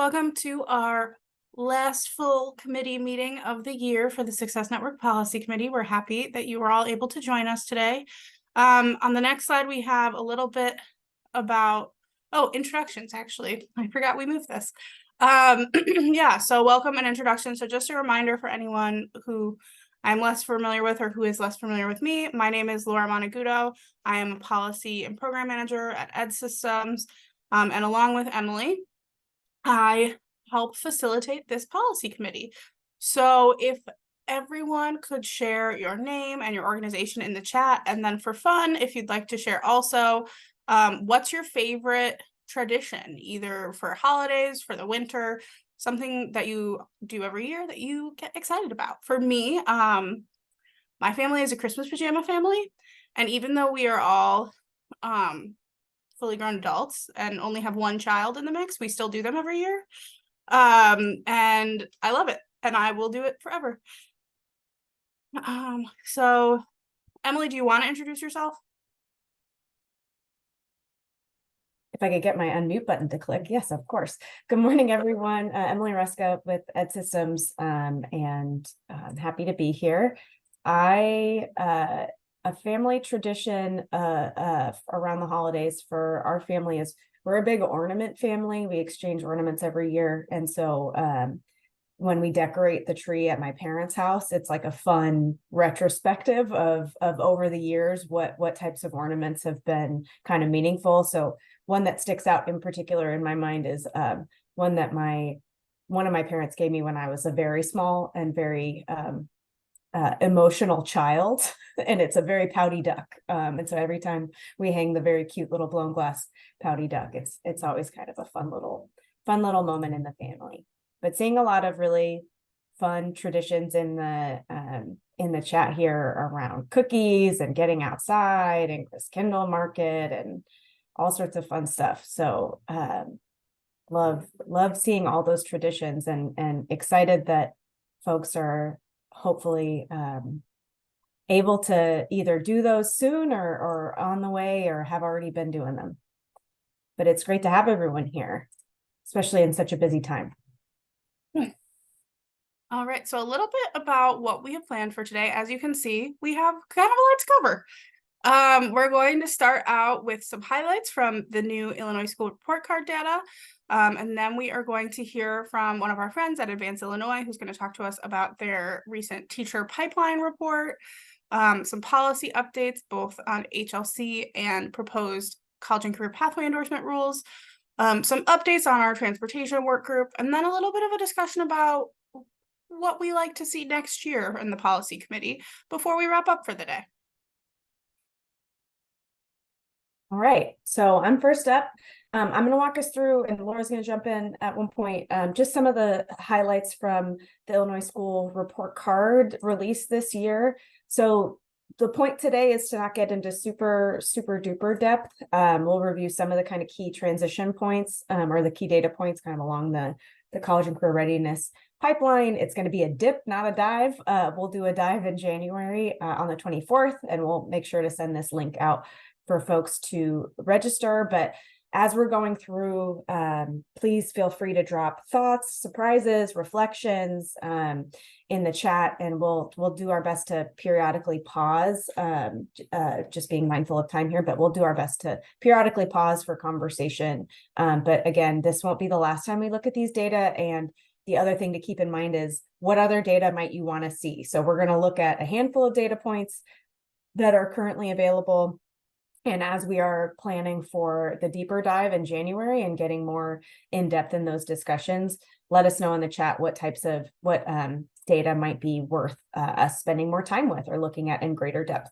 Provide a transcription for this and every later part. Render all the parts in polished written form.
Welcome to our last full committee meeting of the year for the Success Network Policy Committee. We're happy that you were all able to join us today. On the next slide, we have a little bit about, introductions, actually. I forgot we moved this. Yeah, so welcome and introduction. So just a reminder for anyone who I'm less familiar with or who is less familiar with me, my name is Laura Monagudo. I am a policy and program manager at Ed Systems, and along with Emily, I help facilitate this policy committee. So if everyone could share your name and your organization in the chat, and then for fun, if you'd like to share also, what's your favorite tradition, either for holidays, for the winter, something that you do every year that you get excited about. For me, my family is a Christmas pajama family, and even though we are all fully grown adults and only have one child in the mix, we still do them every year. And I love it, and I will do it forever. So Emily, do you want to introduce yourself? If I could get my unmute button to click. Yes, of course. Good morning, everyone. Emily Ruska with Ed Systems, and I'm happy to be here. A family tradition around the holidays for our family is we're a big ornament family. We exchange ornaments every year. And so when we decorate the tree at my parents' house, it's like a fun retrospective of over the years, what types of ornaments have been kind of meaningful. So one that sticks out in particular in my mind is one that one of my parents gave me when I was a very small and very emotional child, and it's a very pouty duck. And so every time we hang the very cute little blown glass pouty duck, it's always kind of a fun little moment in the family. But seeing a lot of really fun traditions in the chat here around cookies and getting outside and Christkindl market and all sorts of fun stuff. So love seeing all those traditions, and excited that folks are hopefully able to either do those soon or on the way or have already been doing them. But it's great to have everyone here, especially in such a busy time. All right, so a little bit about what we have planned for today. As you can see, we have kind of a lot to cover. We're going to start out with some highlights from the new Illinois School Report Card data. And then we are going to hear from one of our friends at Advance Illinois, who's going to talk to us about their recent teacher pipeline report, some policy updates, both on HLC and proposed College and Career Pathway Endorsement rules, some updates on our transportation work group, and then a little bit of a discussion about what we like to see next year in the policy committee before we wrap up for the day. All right, so I'm first up. I'm going to walk us through, and Laura's going to jump in at one point, just some of the highlights from the Illinois School Report Card released this year. So the point today is to not get into super duper depth. We'll review some of the kind of key transition points or the key data points kind of along the college and career readiness pipeline. It's going to be a dip, not a dive. We'll do a dive in January on the 24th, and we'll make sure to send this link out for folks to register. But as we're going through, please feel free to drop thoughts, surprises, reflections in the chat, and we'll do our best to periodically pause, just being mindful of time here, but we'll do our best to periodically pause for conversation. But again, this won't be the last time we look at these data. And the other thing to keep in mind is what other data might you want to see? So we're going to look at a handful of data points that are currently available. And as we are planning for the deeper dive in January and getting more in depth in those discussions, let us know in the chat what types of data might be worth us spending more time with or looking at in greater depth.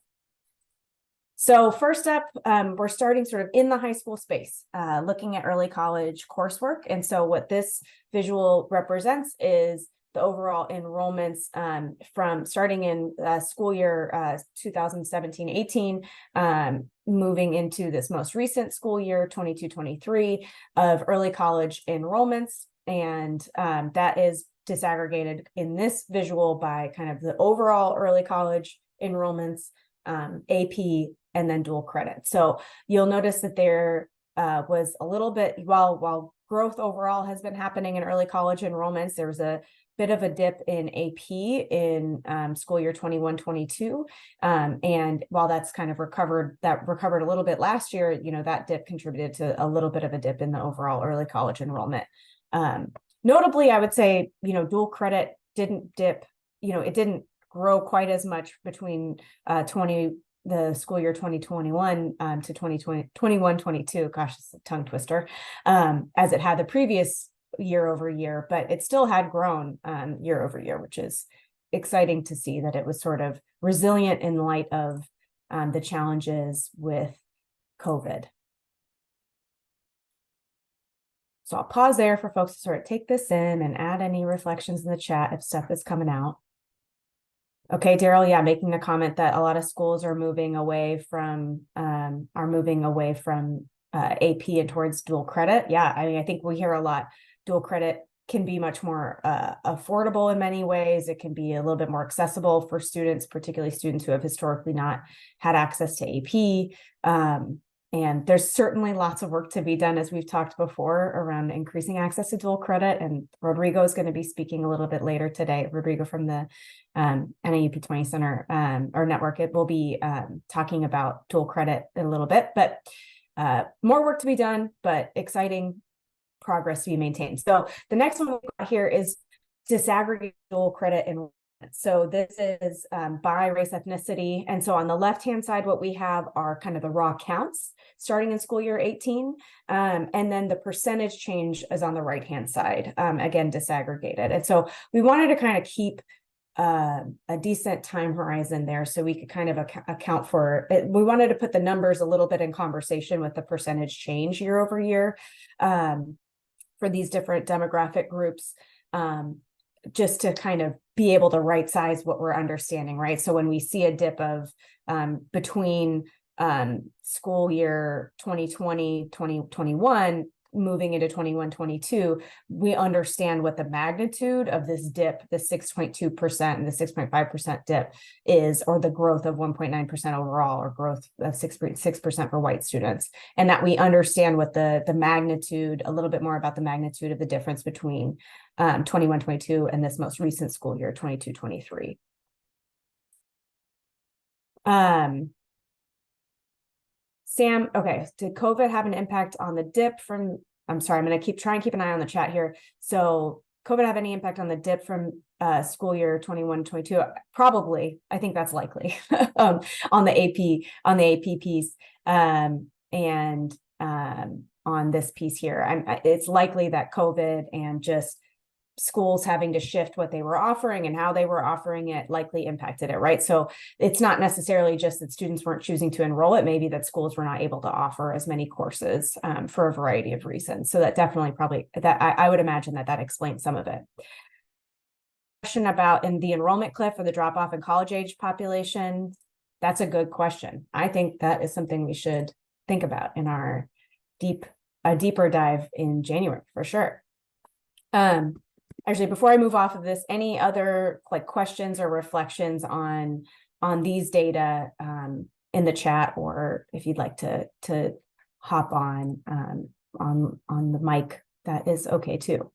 So first up, we're starting sort of in the high school space, looking at early college coursework. And so what this visual represents is the overall enrollments from starting in school year 2017-18, moving into this most recent school year 22-23 of early college enrollments. And that is disaggregated in this visual by kind of the overall early college enrollments, AP, and then dual credit. So you'll notice that there was a little bit, while growth overall has been happening in early college enrollments. There was a bit of a dip in AP in school year 21-22. And while that's kind of recovered a little bit last year, that dip contributed to a little bit of a dip in the overall early college enrollment. Notably, I would say, dual credit didn't dip, it didn't grow quite as much between the school year 2021 to 2021-22. Gosh, it's a tongue twister, as it had the previous year over year, but it still had grown year over year, which is exciting to see that it was sort of resilient in light of the challenges with COVID. So I'll pause there for folks to sort of take this in and add any reflections in the chat if stuff is coming out. Okay, Daryl, yeah, making a comment that a lot of schools are moving away from AP and towards dual credit. Yeah, I mean, I think we hear a lot. Dual credit can be much more affordable in many ways. It can be a little bit more accessible for students, particularly students who have historically not had access to AP. And there's certainly lots of work to be done, as we've talked before, around increasing access to dual credit. And Rodrigo is going to be speaking a little bit later today. Rodrigo from the NAUP 20 Center or Network. It will be talking about dual credit in a little bit, but more work to be done, but exciting progress to be maintained. So the next one we've got here is disaggregate dual credit enrollment. So this is by race, ethnicity. And so on the left-hand side, what we have are kind of the raw counts starting in school year 18. And then the percentage change is on the right-hand side, again, disaggregated. And so we wanted to kind of keep a decent time horizon there so we could kind of account for it. We wanted to put the numbers a little bit in conversation with the percentage change year over year for these different demographic groups, just to kind of be able to right size what we're understanding, right? So when we see a dip of between school year 2020, 2021, moving into 21-22, we understand what the magnitude of this dip, the 6.2% and the 6.5% dip is, or the growth of 1.9% overall, or growth of 6.6% for white students. And that we understand what the magnitude, a little bit more about the magnitude of the difference between 21-22 and this most recent school year, 22-23. Sam, okay, did COVID have an impact on the dip from, I'm sorry, I'm going to try and keep an eye on the chat here. So COVID have any impact on the dip from school year 21-22? Probably, I think that's likely on the AP piece and on this piece here. It's likely that COVID and just schools having to shift what they were offering and how they were offering it likely impacted it, right? So it's not necessarily just that students weren't choosing to enroll. It may be that schools were not able to offer as many courses for a variety of reasons. So that definitely I would imagine that explains some of it. Question about in the enrollment cliff or the drop off in college age population. That's a good question. I think that is something we should think about in our deeper dive in January for sure. Actually, before I move off of this, any other questions or reflections on these data in the chat, or if you'd like to hop on the mic, that is okay too.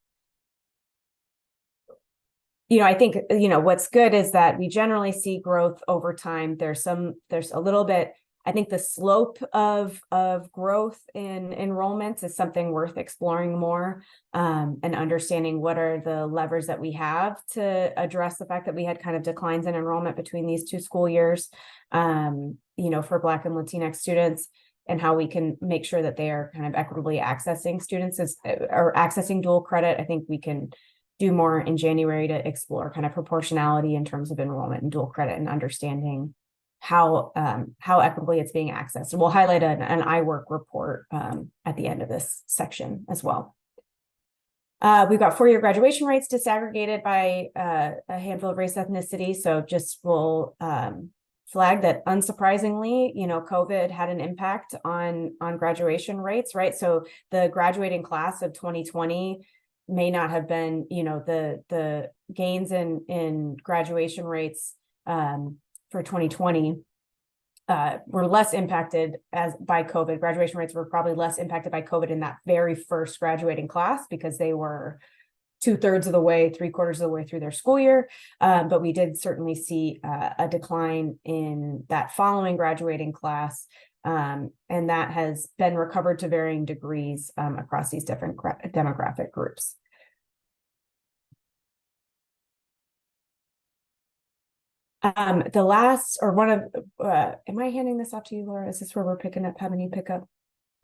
I think what's good is that we generally see growth over time. There's a little bit. I think the slope of growth in enrollments is something worth exploring more, and understanding what are the levers that we have to address the fact that we had kind of declines in enrollment between these two school years, for Black and Latinx students, and how we can make sure that they are kind of equitably accessing students or accessing dual credit. I think we can do more in January to explore kind of proportionality in terms of enrollment and dual credit and understanding how equitably it's being accessed. And we'll highlight an iWork report at the end of this section as well. We've got four-year graduation rates disaggregated by a handful of race, ethnicity. So just we'll flag that unsurprisingly, COVID had an impact on graduation rates, right? So the graduating class of 2020 may not have been, the gains in graduation rates for 2020 were less impacted by COVID. Graduation rates were probably less impacted by COVID in that very first graduating class because they were 2/3 of the way, 3/4 of the way through their school year. But we did certainly see a decline in that following graduating class. And that has been recovered to varying degrees across these different demographic groups. The last, or one of, am I handing this off to you, Laura? Is this where we're picking up, having you pick up?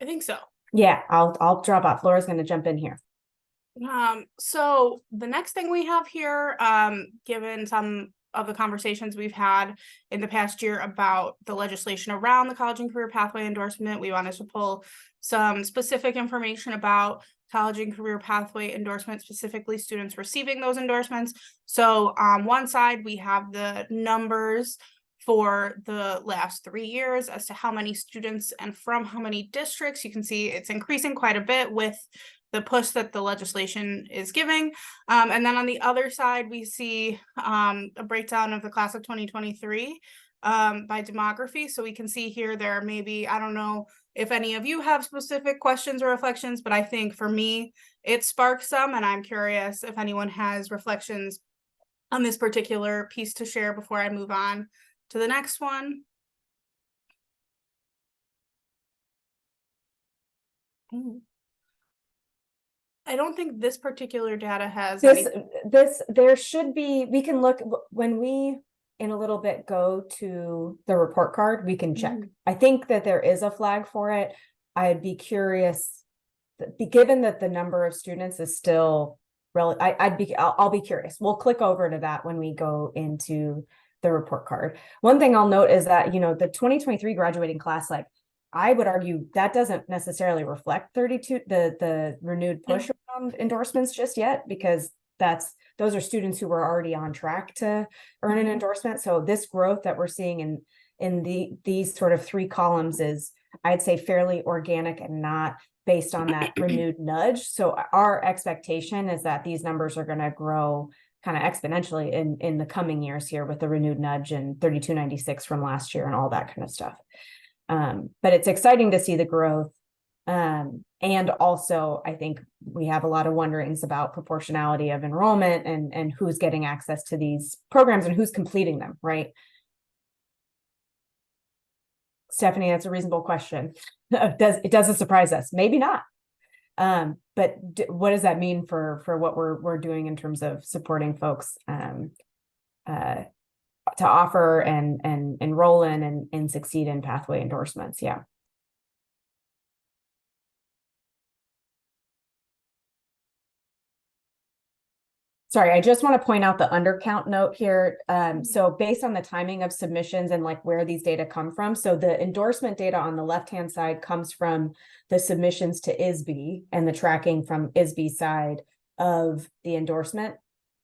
I think so. Yeah, I'll drop off. Laura's going to jump in here. So the next thing we have here, given some of the conversations we've had in the past year about the legislation around the College and Career Pathway Endorsement, we wanted to pull some specific information about College and Career Pathway Endorsement, specifically students receiving those endorsements. So on one side, we have the numbers for the last 3 years as to how many students and from how many districts. You can see it's increasing quite a bit with the push that the legislation is giving. And then on the other side, we see a breakdown of the class of 2023 by demography. So we can see here there may be, I don't know if any of you have specific questions or reflections, but I think for me, it sparked some, and I'm curious if anyone has reflections on this particular piece to share before I move on to the next one. I don't think this particular data has there should be, we can look when we in a little bit go to the report card, we can check. I think that there is a flag for it. I'd be curious, given that the number of students is still I'll be curious. We'll click over to that when we go into the report card. One thing I'll note is that, you know, the 2023 graduating class, like, I would argue that doesn't necessarily reflect 32, the renewed push around endorsements just yet, because those are students who were already on track to earn an endorsement. So this growth that we're seeing in these sort of 3 columns is, I'd say, fairly organic and not based on that renewed nudge. So our expectation is that these numbers are going to grow kind of exponentially in the coming years here with the renewed nudge and 3296 from last year and all that kind of stuff. But it's exciting to see the growth. And also, I think we have a lot of wonderings about proportionality of enrollment and who's getting access to these programs and who's completing them, right? Stephanie, that's a reasonable question. Does it surprise us? Maybe not. But what does that mean for what we're doing in terms of supporting folks to offer and enroll in and succeed in pathway endorsements? Yeah. Sorry, I just want to point out the undercount note here. So based on the timing of submissions and like where these data come from, so the endorsement data on the left-hand side comes from the submissions to ISBE and the tracking from ISBE side of the endorsement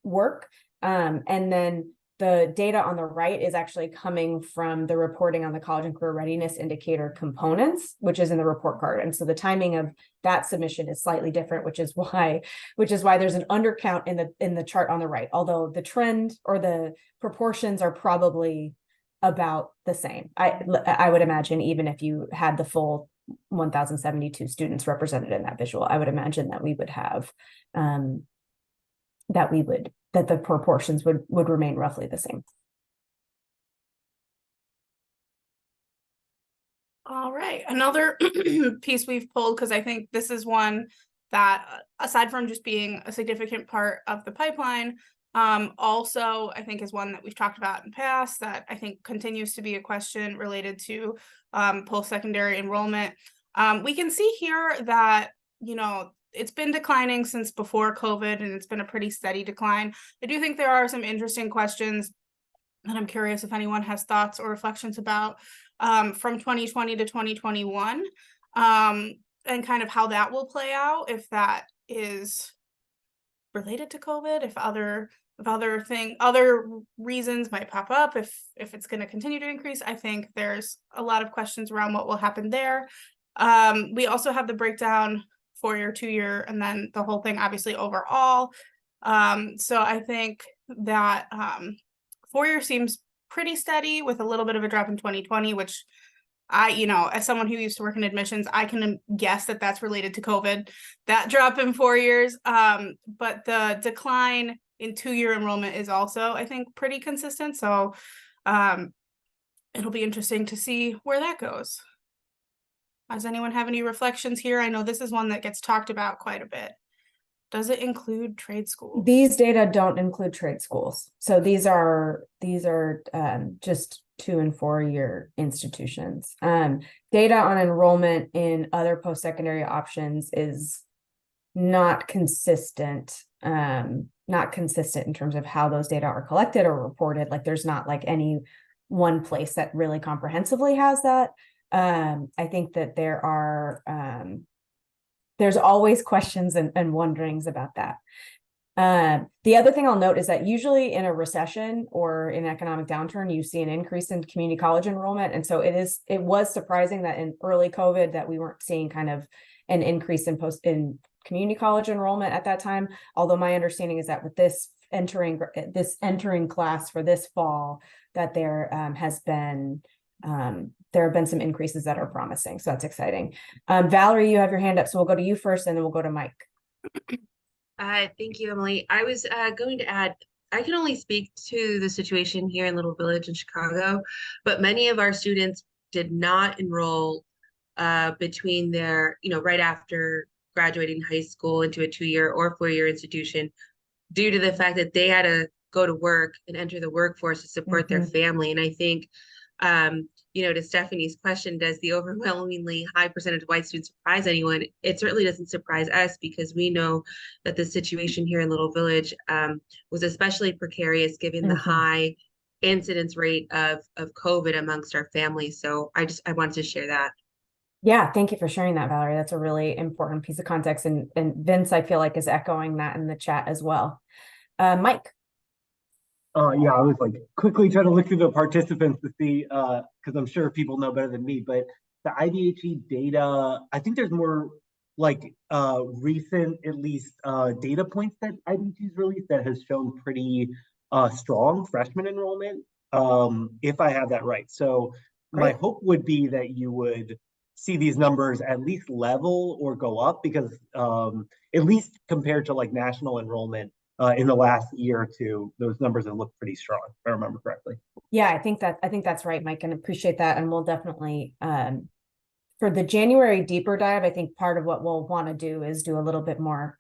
work. And then the data on the right is actually coming from the reporting on the college and career readiness indicator components, which is in the report card. And so the timing of that submission is slightly different, which is why there's an undercount in the chart on the right, although the trend or the proportions are probably about the same. I would imagine, even if you had the full 1,072 students represented in that visual, I would imagine that we would have that the proportions would remain roughly the same. All right, another piece we've pulled, because I think this is one that, aside from just being a significant part of the pipeline, also I think is one that we've talked about in the past that I think continues to be a question related to post-secondary enrollment. We can see here that, you know, it's been declining since before COVID, and it's been a pretty steady decline. I do think there are some interesting questions that I'm curious if anyone has thoughts or reflections about from 2020 to 2021, and kind of how that will play out, if that is related to COVID, if other reasons might pop up, if it's going to continue to increase. I think there's a lot of questions around what will happen there. We also have the breakdown 4-year, 2-year, and then the whole thing obviously overall. So I think that 4-year seems pretty steady with a little bit of a drop in 2020, which as someone who used to work in admissions, I can guess that that's related to COVID, that drop in 4 years. But the decline in 2-year enrollment is also, I think, pretty consistent. So it'll be interesting to see where that goes. Does anyone have any reflections here? I know this is one that gets talked about quite a bit. Does it include trade schools? These data don't include trade schools. So these are just 2- and 4-year institutions. Data on enrollment in other post-secondary options is not consistent. Not consistent in terms of how those data are collected or reported. Like there's not like any one place that really comprehensively has that. I think that there's always questions and wonderings about that. The other thing I'll note is that usually in a recession or in economic downturn, you see an increase in community college enrollment. And so it was surprising that in early COVID that we weren't seeing kind of an increase in community college enrollment at that time. Although my understanding is that with this entering class for this fall, that there have been some increases that are promising. So that's exciting. Valerie, you have your hand up. So we'll go to you first and then we'll go to Mike. Thank you, Emily. I was going to add, I can only speak to the situation here in Little Village in Chicago, but many of our students did not enroll between their, right after graduating high school into a 2-year or 4-year institution due to the fact that they had to go to work and enter the workforce to support their family. And I think, to Stephanie's question, does the overwhelmingly high percentage of white students surprise anyone? It certainly doesn't surprise us because we know that the situation here in Little Village was especially precarious given the high incidence rate of COVID amongst our families. So I wanted to share that. Yeah, thank you for sharing that, Valerie. That's a really important piece of context. And Vince, I feel like, is echoing that in the chat as well. Mike. Yeah, I was like quickly trying to look through the participants to see, because I'm sure people know better than me, but the IDHE data, I think there's more like recent, at least data points that IDHE's released that has shown pretty strong freshman enrollment, if I have that right. So my hope would be that you would see these numbers at least level or go up because at least compared to like national enrollment, in the last year or two, those numbers have looked pretty strong, if I remember correctly. Yeah, I think that's right, Mike, and appreciate that. And we'll definitely, for the January deeper dive, I think part of what we'll want to do is get a little bit more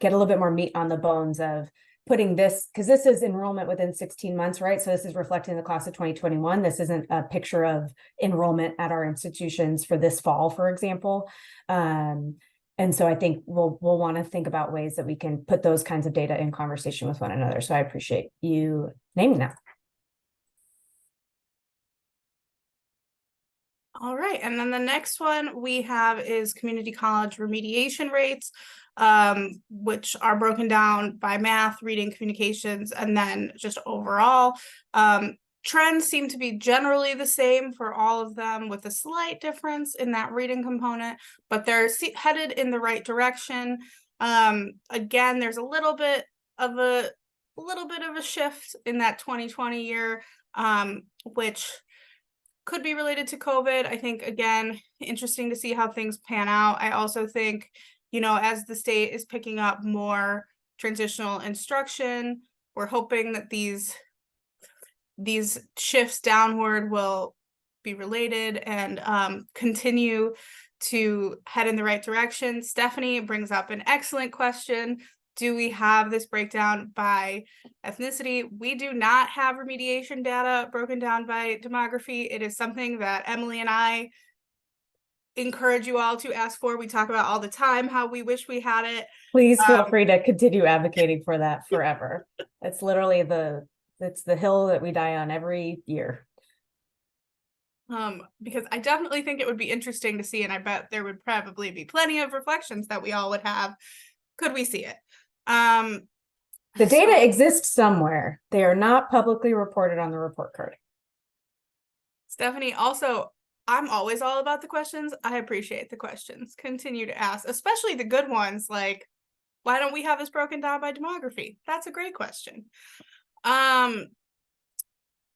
meat on the bones of putting this, because this is enrollment within 16 months, right? So this is reflecting the class of 2021. This isn't a picture of enrollment at our institutions for this fall, for example. And so I think we'll want to think about ways that we can put those kinds of data in conversation with one another. So I appreciate you naming that. All right, and then the next one we have is community college remediation rates, which are broken down by math, reading, communications, and then just overall. Trends seem to be generally the same for all of them with a slight difference in that reading component, but they're headed in the right direction. Again, there's a little bit of a shift in that 2020 year, which could be related to COVID. I think, again, interesting to see how things pan out. I also think, as the state is picking up more transitional instruction, we're hoping that these shifts downward will be related and continue to head in the right direction. Stephanie brings up an excellent question. Do we have this breakdown by ethnicity? We do not have remediation data broken down by demography. It is something that Emily and I encourage you all to ask for. We talk about all the time how we wish we had it. Please feel free to continue advocating for that forever. It's literally it's the hill that we die on every year. Because I definitely think it would be interesting to see, and I bet there would probably be plenty of reflections that we all would have. Could we see it? The data exists somewhere. They are not publicly reported on the report card. Stephanie, also, I'm always all about the questions. I appreciate the questions. Continue to ask, especially the good ones, like, why don't we have this broken down by demography? That's a great question.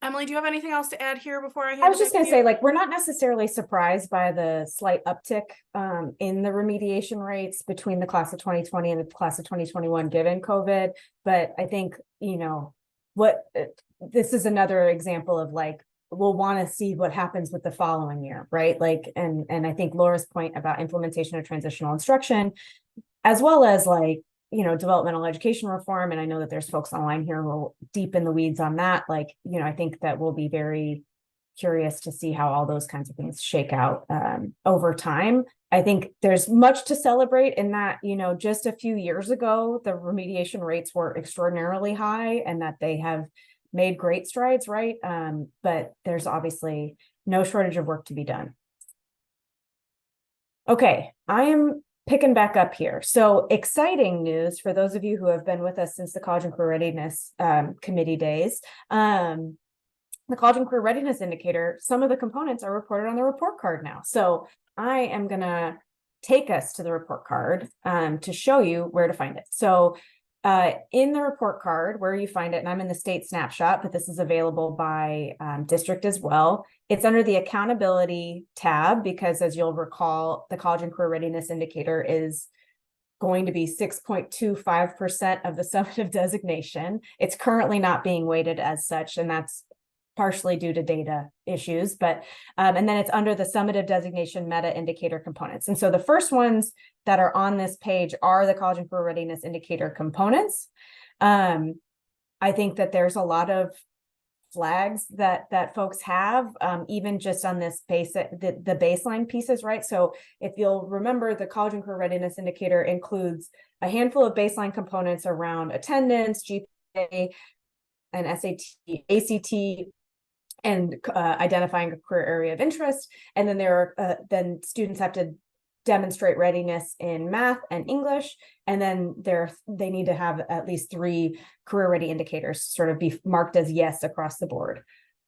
Emily, do you have anything else to add here before I hand I was it just back gonna to say, you? like, we're not necessarily surprised by the slight uptick in the remediation rates between the class of 2020 and the class of 2021, given COVID. But I think, you know, this is another example of like, we'll want to see what happens with the following year, right? Like, and I think Laura's point about implementation of transitional instruction, as well as like, you know, developmental education reform. And I know that there's folks online here who are deep in the weeds on that. Like, you know, I think that we'll be very curious to see how all those kinds of things shake out over time. I think there's much to celebrate in that, you know, just a few years ago, the remediation rates were extraordinarily high and that they have made great strides, right? But there's obviously no shortage of work to be done. Okay, I am picking back up here. So exciting news for those of you who have been with us since the College and Career Readiness Committee days. The College and Career Readiness Indicator, some of the components are reported on the report card now. So I am gonna take us to the report card to show you where to find it. So in the report card where you find it, and I'm in the state snapshot, but this is available by district as well. It's under the accountability tab, because as you'll recall, the College and Career Readiness Indicator is going to be 6.25% of the summative designation. It's currently not being weighted as such, and that's partially due to data issues, but and then it's under the summative designation meta indicator components. And so the first ones that are on this page are the College and Career Readiness Indicator components. I think that there's a lot of flags that folks have, even just on this basic, the baseline pieces, right? So if you'll remember, the College and Career Readiness Indicator includes a handful of baseline components around attendance, GPA, and SAT, ACT, and identifying a career area of interest. And then there are then students have to demonstrate readiness in math and English, and then they need to have at least 3 career ready indicators sort of be marked as yes across the board.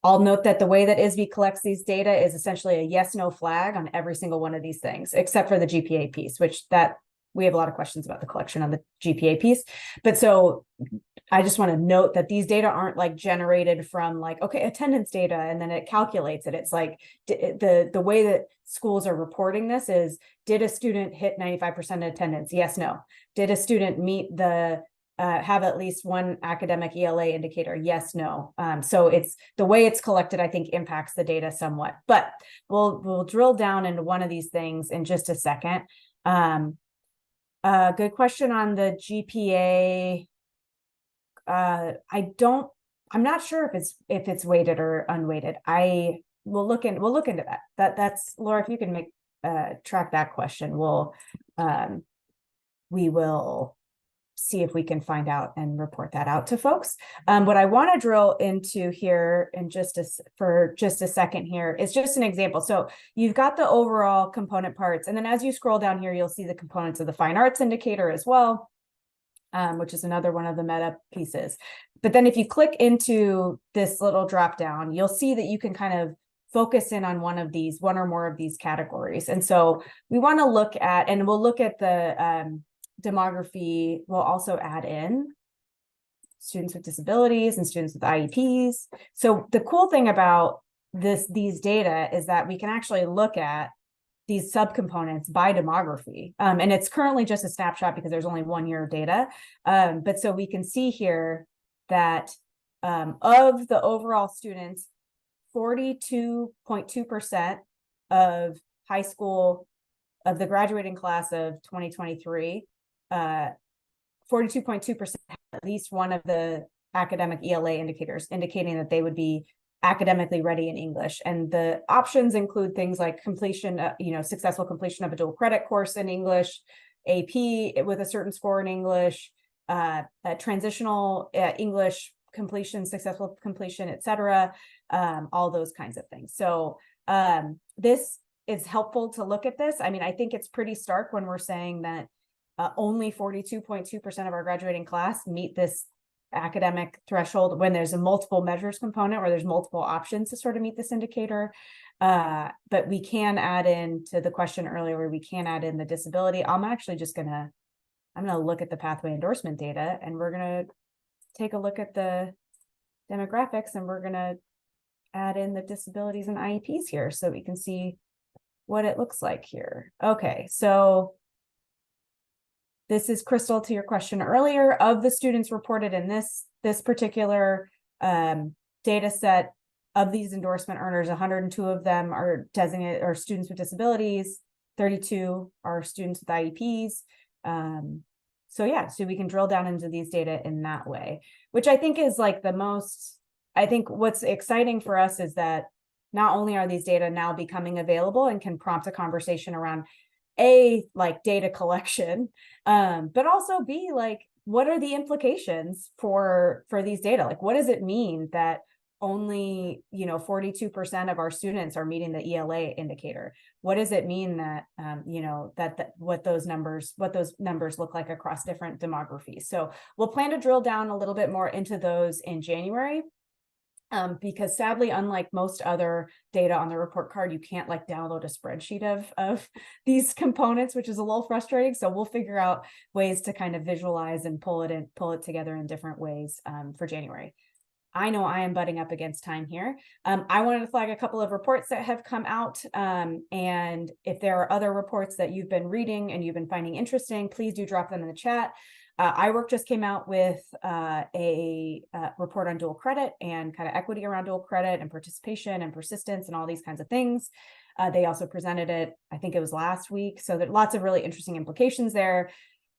I'll note that the way that ISBE collects these data is essentially a yes/no flag on every single one of these things, except for the GPA piece, which that we have a lot of questions about the collection on the GPA piece. But so I just want to note that these data aren't like generated from like, okay, attendance data, and then it calculates it. It's like the way that schools are reporting this is, did a student hit 95% attendance? Yes, no. Did a student meet the have at least one academic ELA indicator? Yes, no. So it's the way it's collected, I think, impacts the data somewhat. But we'll drill down into one of these things in just a second. Good question on the GPA. I'm not sure if it's weighted or unweighted. We'll look into that. That's Laura, if you can make track that question, we will see if we can find out and report that out to folks. What I want to drill into here in for just a second here is just an example. So you've got the overall component parts, and then as you scroll down here, you'll see the components of the fine arts indicator as well, which is another one of the meta pieces. But then if you click into this little drop down, you'll see that you can kind of focus in on one or more of these categories. And so we want to look at, and we'll look at the demography. We'll also add in students with disabilities and students with IEPs. So the cool thing about these data is that we can actually look at these subcomponents by demography. And it's currently just a snapshot because there's only 1 year of data. But so we can see here that of the overall students, 42.2% of high school, of the graduating class of 2023, 42.2% at least one of the academic ELA indicators, indicating that they would be academically ready in English. And the options include things like completion, successful completion of a dual credit course in English, AP with a certain score in English, transitional English completion, successful completion, etc. All those kinds of things. So this is helpful to look at this. I mean, I think it's pretty stark when we're saying that only 42.2% of our graduating class meet this academic threshold when there's a multiple measures component, or there's multiple options to sort of meet this indicator. But we can add in to the question earlier where we can add in the disability. I'm gonna look at the pathway endorsement data, and we're gonna take a look at the demographics, and we're gonna add in the disabilities and IEPs here so we can see what it looks like here. Okay, so this is Crystal to your question earlier. Of the students reported in this particular data set, of these endorsement earners, 102 of them are designated or students with disabilities, 32 are students with IEPs. So yeah, so we can drill down into these data in that way, which I think is like the most, I think what's exciting for us is that not only are these data now becoming available and can prompt a conversation around like data collection, but also B, like, what are the implications for these data? Like, what does it mean that only 42% of our students are meeting the ELA indicator? What does it mean that what those numbers look like across different demographies? So we'll plan to drill down a little bit more into those in January. Because sadly, unlike most other data on the report card, you can't like download a spreadsheet of these components, which is a little frustrating. So we'll figure out ways to kind of visualize and pull it together in different ways for January. I know I am butting up against time here. I wanted to flag a couple of reports that have come out. And if there are other reports that you've been reading and you've been finding interesting, please do drop them in the chat. iWork just came out with a report on dual credit and kind of equity around dual credit and participation and persistence and all these kinds of things. They also presented it, I think it was last week. So there are lots of really interesting implications there.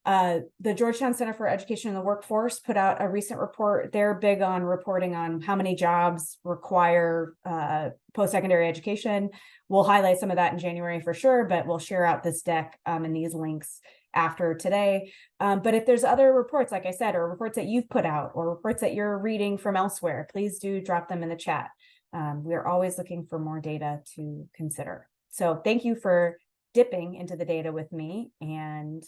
The Georgetown Center for Education in the Workforce put out a recent report. They're big on reporting on how many jobs require post-secondary education. We'll highlight some of that in January for sure, but we'll share out this deck and these links after today. But if there's other reports, like I said, or reports that you've put out or reports that you're reading from elsewhere, please do drop them in the chat. We're always looking for more data to consider. So thank you for dipping into the data with me, and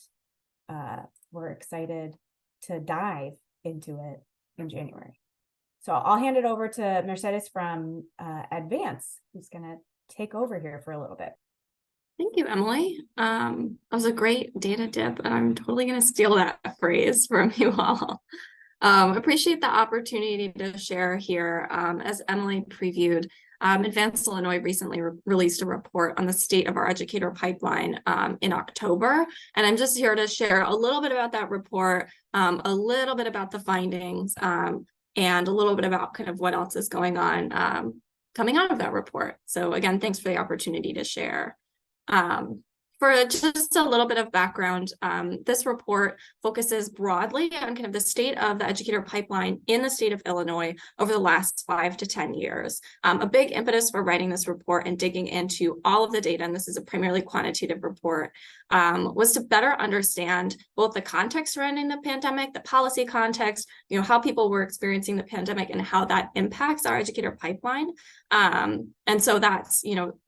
we're excited to dive into it in January. So I'll hand it over to Mercedes from Advance, who's going to take over here for a little bit. Thank you, Emily. That was a great data dip, and I'm totally going to steal that phrase from you all. Appreciate the opportunity to share here. As Emily previewed, Advanced Illinois recently released a report on the state of our educator pipeline in October, and I'm just here to share a little bit about that report, a little bit about the findings, and a little bit about kind of what else is going on coming out of that report. So again, thanks for the opportunity to share. For just a little bit of background, this report focuses broadly on kind of the state of the educator pipeline in the state of Illinois over the last 5 to 10 years. A big impetus for writing this report and digging into all of the data, and this is a primarily quantitative report, was to better understand both the context surrounding the pandemic, the policy context, how people were experiencing the pandemic and how that impacts our educator pipeline. And so that's,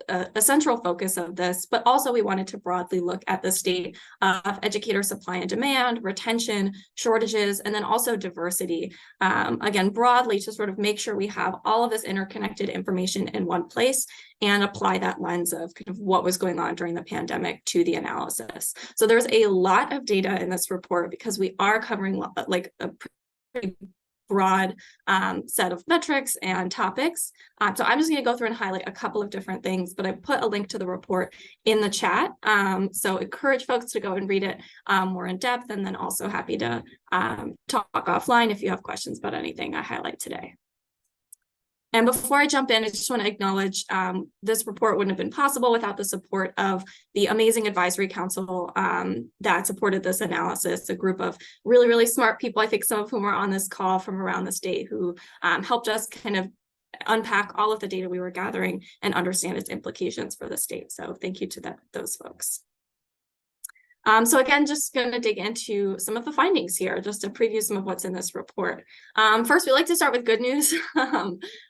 a central focus of this, but also we wanted to broadly look at the state of educator supply and demand, retention, shortages, and then also diversity. Again, broadly to sort of make sure we have all of this interconnected information in one place and apply that lens of kind of what was going on during the pandemic to the analysis. So there's a lot of data in this report because we are covering like a pretty broad set of metrics and topics. So I'm just going to go through and highlight a couple of different things, but I put a link to the report in the chat. So encourage folks to go and read it more in depth, and then also happy to talk offline if you have questions about anything I highlight today. And before I jump in, I just want to acknowledge this report wouldn't have been possible without the support of the amazing advisory council that supported this analysis, a group of really, really smart people, I think some of whom are on this call from around the state, who helped us kind of unpack all of the data we were gathering and understand its implications for the state. So thank you to those folks. So again, just going to dig into some of the findings here, just to preview some of what's in this report. First, we like to start with good news,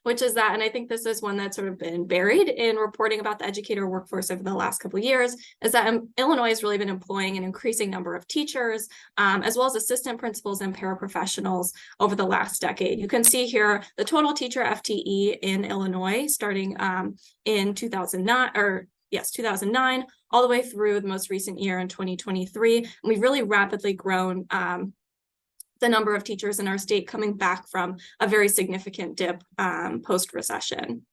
which is that, and I think this is one that's sort of been buried in reporting about the educator workforce over the last couple of years, is that Illinois has really been employing an increasing number of teachers, as well as assistant principals and paraprofessionals over the last decade. You can see here the total teacher FTE in Illinois starting in 2009, all the way through the most recent year in 2023. And we've really rapidly grown the number of teachers in our state, coming back from a very significant dip post-recession.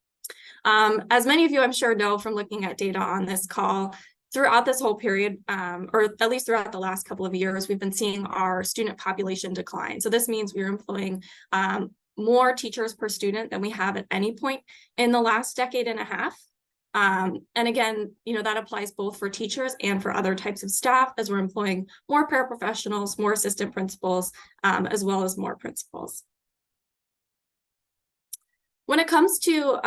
As many of you I'm sure know from looking at data on this call, throughout this whole period, or at least throughout the last couple of years, we've been seeing our student population decline. So this means we're employing more teachers per student than we have at any point in the last decade and a half. And again, that applies both for teachers and for other types of staff, as we're employing more paraprofessionals, more assistant principals, as well as more principals. When it comes to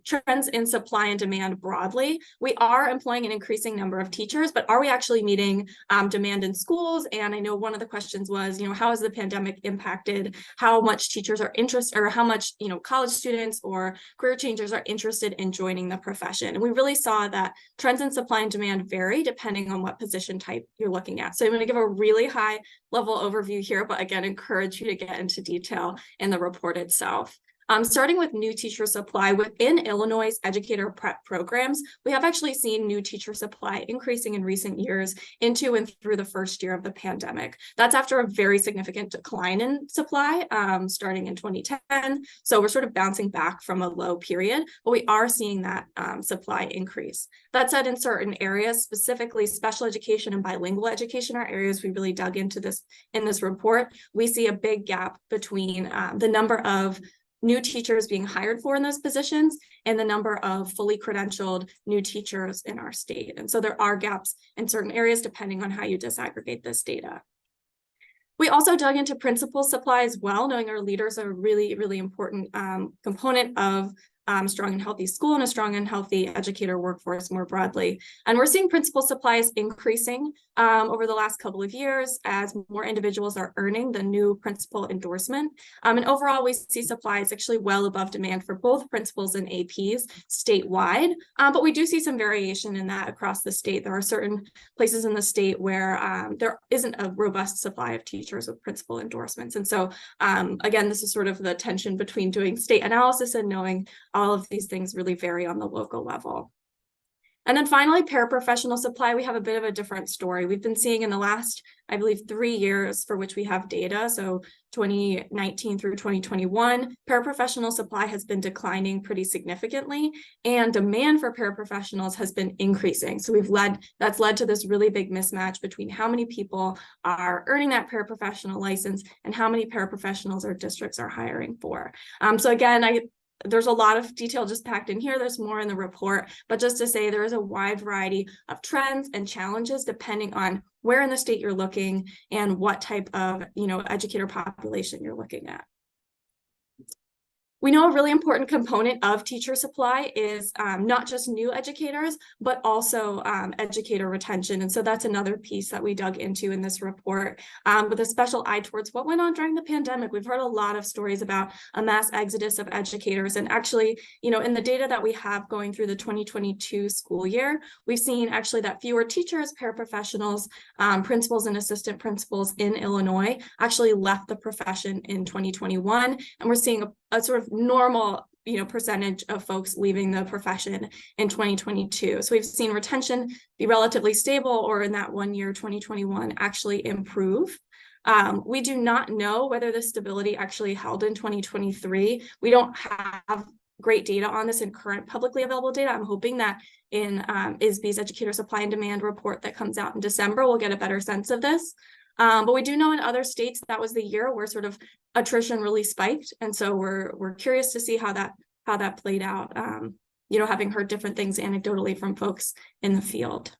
trends in supply and demand broadly, we are employing an increasing number of teachers, but are we actually meeting demand in schools? And I know one of the questions was, how has the pandemic impacted how much teachers are interested, or how much, college students or career changers are interested in joining the profession? And we really saw that trends in supply and demand vary depending on what position type you're looking at. So I'm going to give a really high level overview here, but again, encourage you to get into detail in the report itself. Starting with new teacher supply within Illinois' educator prep programs, we have actually seen new teacher supply increasing in recent years into and through the first year of the pandemic. That's after a very significant decline in supply starting in 2010. So we're sort of bouncing back from a low period, but we are seeing that supply increase. That said, in certain areas, specifically special education and bilingual education are areas we really dug into this in this report. We see a big gap between the number of new teachers being hired for in those positions and the number of fully credentialed new teachers in our state. And so there are gaps in certain areas depending on how you disaggregate this data. We also dug into principal supply as well, knowing our leaders are a really, really important component of strong and healthy school and a strong and healthy educator workforce more broadly. And we're seeing principal supplies increasing over the last couple of years as more individuals are earning the new principal endorsement. And overall, we see supplies actually well above demand for both principals and APs statewide. But we do see some variation in that across the state. There are certain places in the state where there isn't a robust supply of teachers with principal endorsements. And so again, this is sort of the tension between doing state analysis and knowing all of these things really vary on the local level. And then finally, paraprofessional supply, we have a bit of a different story. We've been seeing in the last, I believe, 3 years for which we have data, so 2019 through 2021, paraprofessional supply has been declining pretty significantly, and demand for paraprofessionals has been increasing. So that's led to this really big mismatch between how many people are earning that paraprofessional license and how many paraprofessionals our districts are hiring for. So again, there's a lot of detail just packed in here. There's more in the report, but just to say there is a wide variety of trends and challenges depending on where in the state you're looking and what type of, educator population you're looking at. We know a really important component of teacher supply is not just new educators, but also educator retention. And so that's another piece that we dug into in this report with a special eye towards what went on during the pandemic. We've heard a lot of stories about a mass exodus of educators. And actually, in the data that we have going through the 2022 school year, we've seen actually that fewer teachers, paraprofessionals, principals, and assistant principals in Illinois actually left the profession in 2021. And we're seeing a sort of normal percentage of folks leaving the profession in 2022. So we've seen retention be relatively stable, or in that 1 year, 2021, actually improve. We do not know whether the stability actually held in 2023. We don't have great data on this in current publicly available data. I'm hoping that in ISBE's Educator Supply and Demand report that comes out in December, we'll get a better sense of this. But we do know in other states that was the year where sort of attrition really spiked, and so we're curious to see how that played out. Having heard different things anecdotally from folks in the field.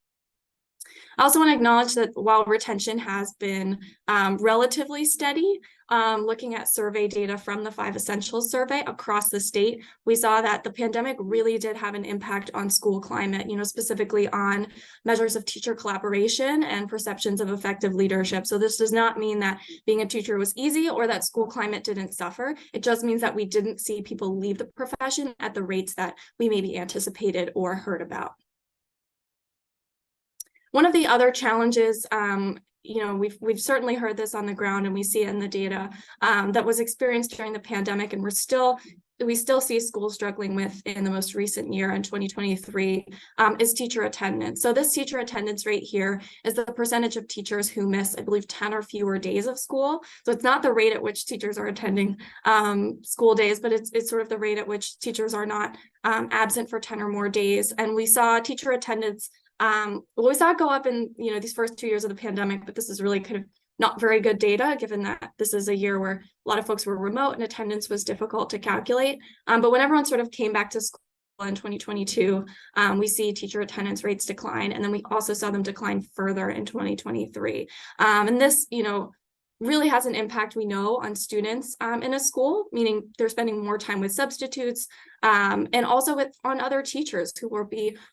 I also want to acknowledge that while retention has been relatively steady, looking at survey data from the 5 Essentials survey across the state, we saw that the pandemic really did have an impact on school climate, specifically on measures of teacher collaboration and perceptions of effective leadership. So this does not mean that being a teacher was easy or that school climate didn't suffer. It just means that we didn't see people leave the profession at the rates that we maybe anticipated or heard about. One of the other challenges, you know, we've certainly heard this on the ground, and we see it in the data that was experienced during the pandemic, and we still see schools struggling with in the most recent year in 2023 is teacher attendance. So this teacher attendance rate here is the percentage of teachers who miss, I believe, 10 or fewer days of school. So it's not the rate at which teachers are attending school days, but it's sort of the rate at which teachers are not absent for 10 or more days. And we saw teacher attendance, we saw it go up in, you know, these first 2 years of the pandemic, but this is really kind of not very good data, given that this is a year where a lot of folks were remote and attendance was difficult to calculate. But when everyone sort of came back to school in 2022, we see teacher attendance rates decline, and then we also saw them decline further in 2023. And this, you know, really has an impact, we know, on students in a school, meaning they're spending more time with substitutes, and also on other teachers who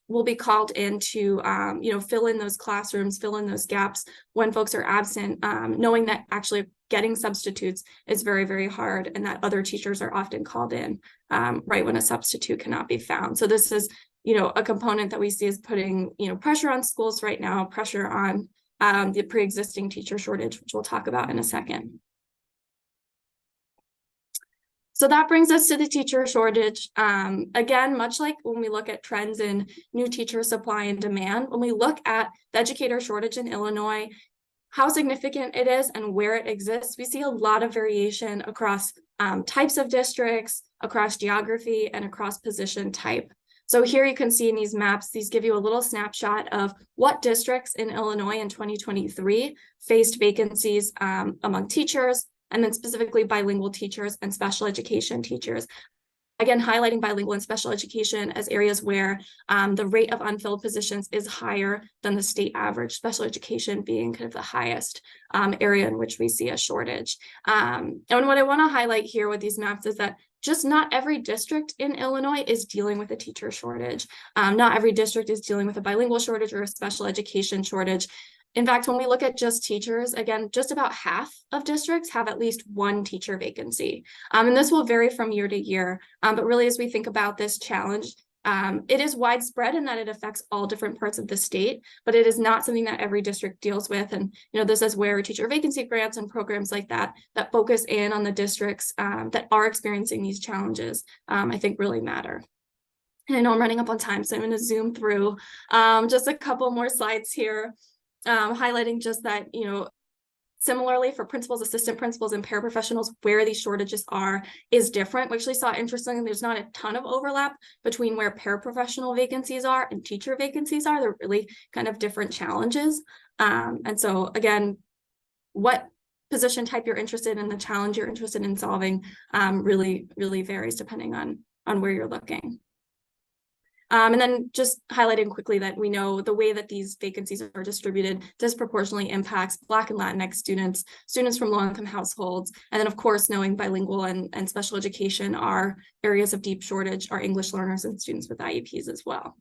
will be called in to you know, fill in those classrooms, fill in those gaps when folks are absent, knowing that actually getting substitutes is very, very hard, and that other teachers are often called in right when a substitute cannot be found. So this is, you know, a component that we see is putting, you know, pressure on schools right now, pressure on the pre-existing teacher shortage, which we'll talk about in a second. So that brings us to the teacher shortage. Again, much like when we look at trends in new teacher supply and demand, when we look at the educator shortage in Illinois, how significant it is and where it exists, we see a lot of variation across types of districts, across geography, and across position type. So here you can see in these maps, these give you a little snapshot of what districts in Illinois in 2023 faced vacancies among teachers, and then specifically bilingual teachers and special education teachers. Again, highlighting bilingual and special education as areas where the rate of unfilled positions is higher than the state average, special education being kind of the highest area in which we see a shortage. And what I want to highlight here with these maps is that just not every district in Illinois is dealing with a teacher shortage. Not every district is dealing with a bilingual shortage or a special education shortage. In fact, when we look at just teachers, again, just about half of districts have at least one teacher vacancy. And this will vary from year to year. But really, as we think about this challenge, it is widespread in that it affects all different parts of the state, but it is not something that every district deals with. And, you know, this is where teacher vacancy grants and programs like that focus in on the districts that are experiencing these challenges, I think really matter. And I know I'm running up on time, so I'm going to zoom through just a couple more slides here. Highlighting just that, you know, similarly for principals, assistant principals, and paraprofessionals, where these shortages are is different. We actually saw, interestingly, there's not a ton of overlap between where paraprofessional vacancies are and teacher vacancies are. They're really kind of different challenges. And so again, what position type you're interested in, the challenge you're interested in solving really varies depending on where you're looking. And then just highlighting quickly that we know the way that these vacancies are distributed disproportionately impacts Black and Latinx students, students from low-income households, and then of course knowing bilingual and special education are areas of deep shortage, are English learners and students with IEPs as well.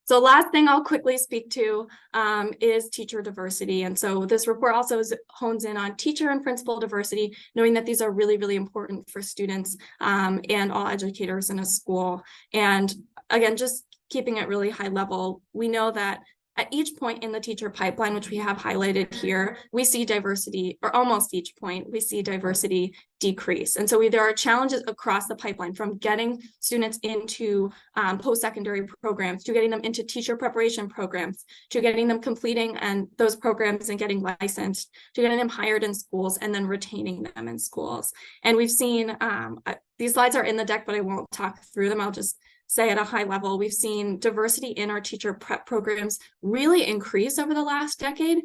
So last thing I'll quickly speak to is teacher diversity. And so this report also hones in on teacher and principal diversity, knowing that these are really important for students and all educators in a school. And again, just keeping it really high level, we know that at each point in the teacher pipeline, which we have highlighted here, we see diversity, or almost each point, we see diversity decrease. And so there are challenges across the pipeline, from getting students into post-secondary programs, to getting them into teacher preparation programs, to getting them completing those programs and getting licensed, to getting them hired in schools, and then retaining them in schools. And we've seen, these slides are in the deck, but I won't talk through them. I'll just say at a high level, we've seen diversity in our teacher prep programs really increase over the last decade,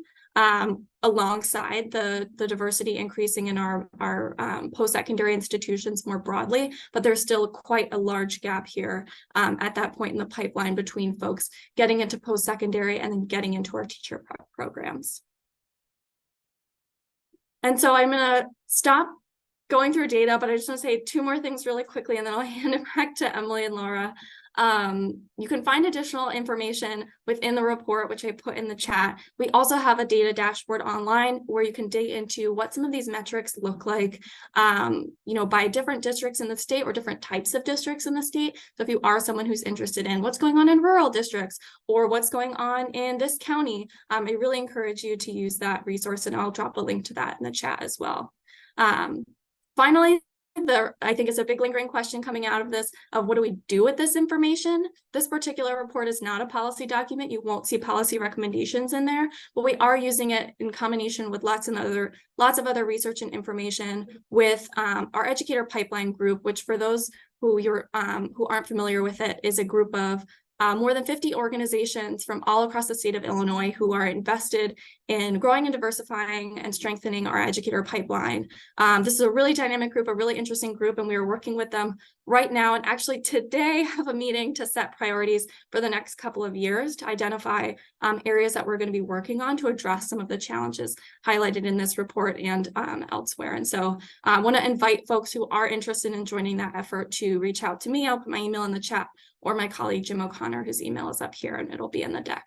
alongside the diversity increasing in our post-secondary institutions more broadly, but there's still quite a large gap here at that point in the pipeline between folks getting into post-secondary and then getting into our teacher prep programs. And so I'm gonna stop going through data, but I just want to say two more things really quickly, and then I'll hand it back to Emily and Laura. You can find additional information within the report, which I put in the chat. We also have a data dashboard online where you can dig into what some of these metrics look like, by different districts in the state or different types of districts in the state. So if you are someone who's interested in what's going on in rural districts or what's going on in this county, I really encourage you to use that resource, and I'll drop a link to that in the chat as well. Finally, I think it's a big lingering question coming out of this of what do we do with this information? This particular report is not a policy document. You won't see policy recommendations in there, but we are using it in combination with lots of other research and information with our educator pipeline group, which for those who aren't familiar with it, is a group of more than 50 organizations from all across the state of Illinois who are invested in growing and diversifying and strengthening our educator pipeline. This is a really dynamic group, a really interesting group, and we are working with them right now, and actually today have a meeting to set priorities for the next couple of years to identify areas that we're going to be working on to address some of the challenges highlighted in this report and elsewhere. And so I want to invite folks who are interested in joining that effort to reach out to me. I'll put my email in the chat, or my colleague Jim O'Connor, whose email is up here and it'll be in the deck.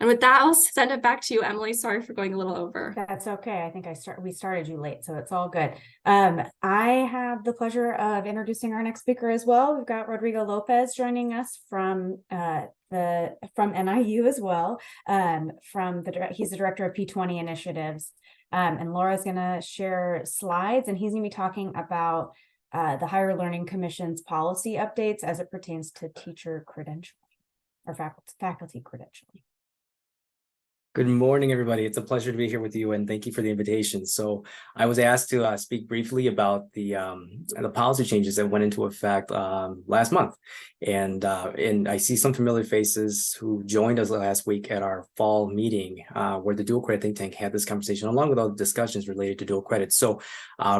And with that, I'll send it back to you, Emily. Sorry for going a little over. That's okay. I think we started you late, so it's all good. I have the pleasure of introducing our next speaker as well. We've got Rodrigo Lopez joining us from NIU as well. He's the director of P20 initiatives. And Laura's going to share slides, and he's going to be talking about the Higher Learning Commission's policy updates as it pertains to teacher credentialing or faculty credentialing. Good morning, everybody. It's a pleasure to be here with you, and thank you for the invitation. So I was asked to speak briefly about the policy changes that went into effect last month, and I see some familiar faces who joined us last week at our fall meeting where the dual credit think tank had this conversation, along with all the discussions related to dual credit. So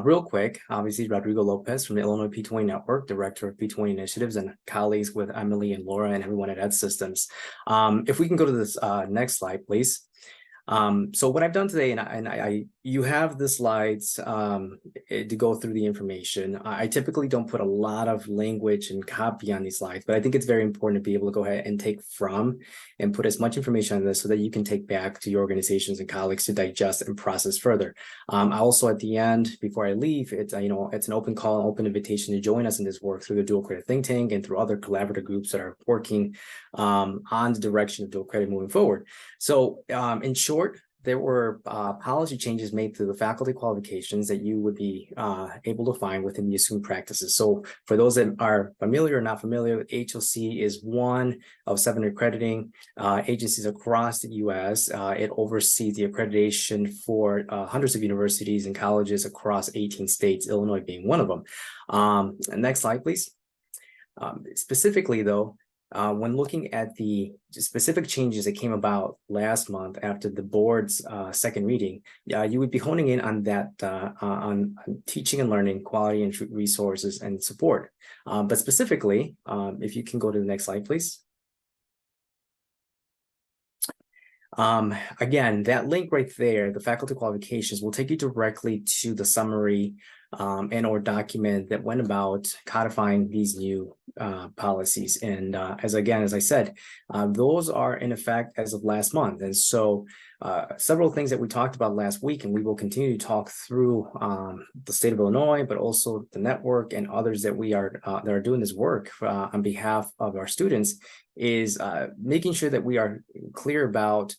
real quick, obviously Rodrigo Lopez from the Illinois P20 Network, director of P20 initiatives, and colleagues with Emily and Laura and everyone at Ed Systems. If we can go to this next slide, please. So what I've done today, and you have the slides to go through the information. I typically don't put a lot of language and copy on these slides, but I think it's very important to be able to go ahead and take from and put as much information on this so that you can take back to your organizations and colleagues to digest and process further. I also, at the end, before I leave, it's an open call, open invitation to join us in this work through the dual credit think tank and through other collaborative groups that are working on the direction of dual credit moving forward. So in short, there were policy changes made to the faculty qualifications that you would be able to find within the assumed practices. So for those that are familiar or not familiar, HLC is one of 7 accrediting agencies across the U.S. It oversees the accreditation for hundreds of universities and colleges across 18 states, Illinois being one of them. Next slide, please. Specifically, though, when looking at the specific changes that came about last month after the board's second reading, you would be honing in on that on teaching and learning, quality and resources and support. But specifically, if you can go to the next slide, please. Again, that link right there, the faculty qualifications, will take you directly to the summary and or document that went about codifying these new policies. And as I said, those are in effect as of last month. And so several things that we talked about last week, and we will continue to talk through the state of Illinois, but also the network and others that are doing this work on behalf of our students, is making sure that we are clear about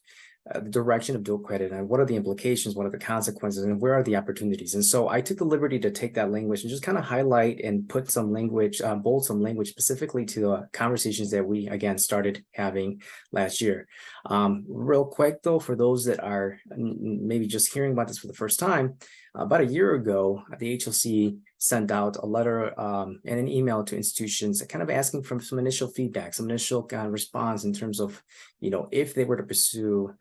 the direction of dual credit and what are the implications, what are the consequences, and where are the opportunities. And so I took the liberty to take that language and just kind of highlight and put some language, bold some language specifically to the conversations that we, again, started having last year. Real quick, though, for those that are maybe just hearing about this for the first time, about a year ago, the HLC sent out a letter and an email to institutions kind of asking for some initial feedback, some initial response in terms of, if they were to pursue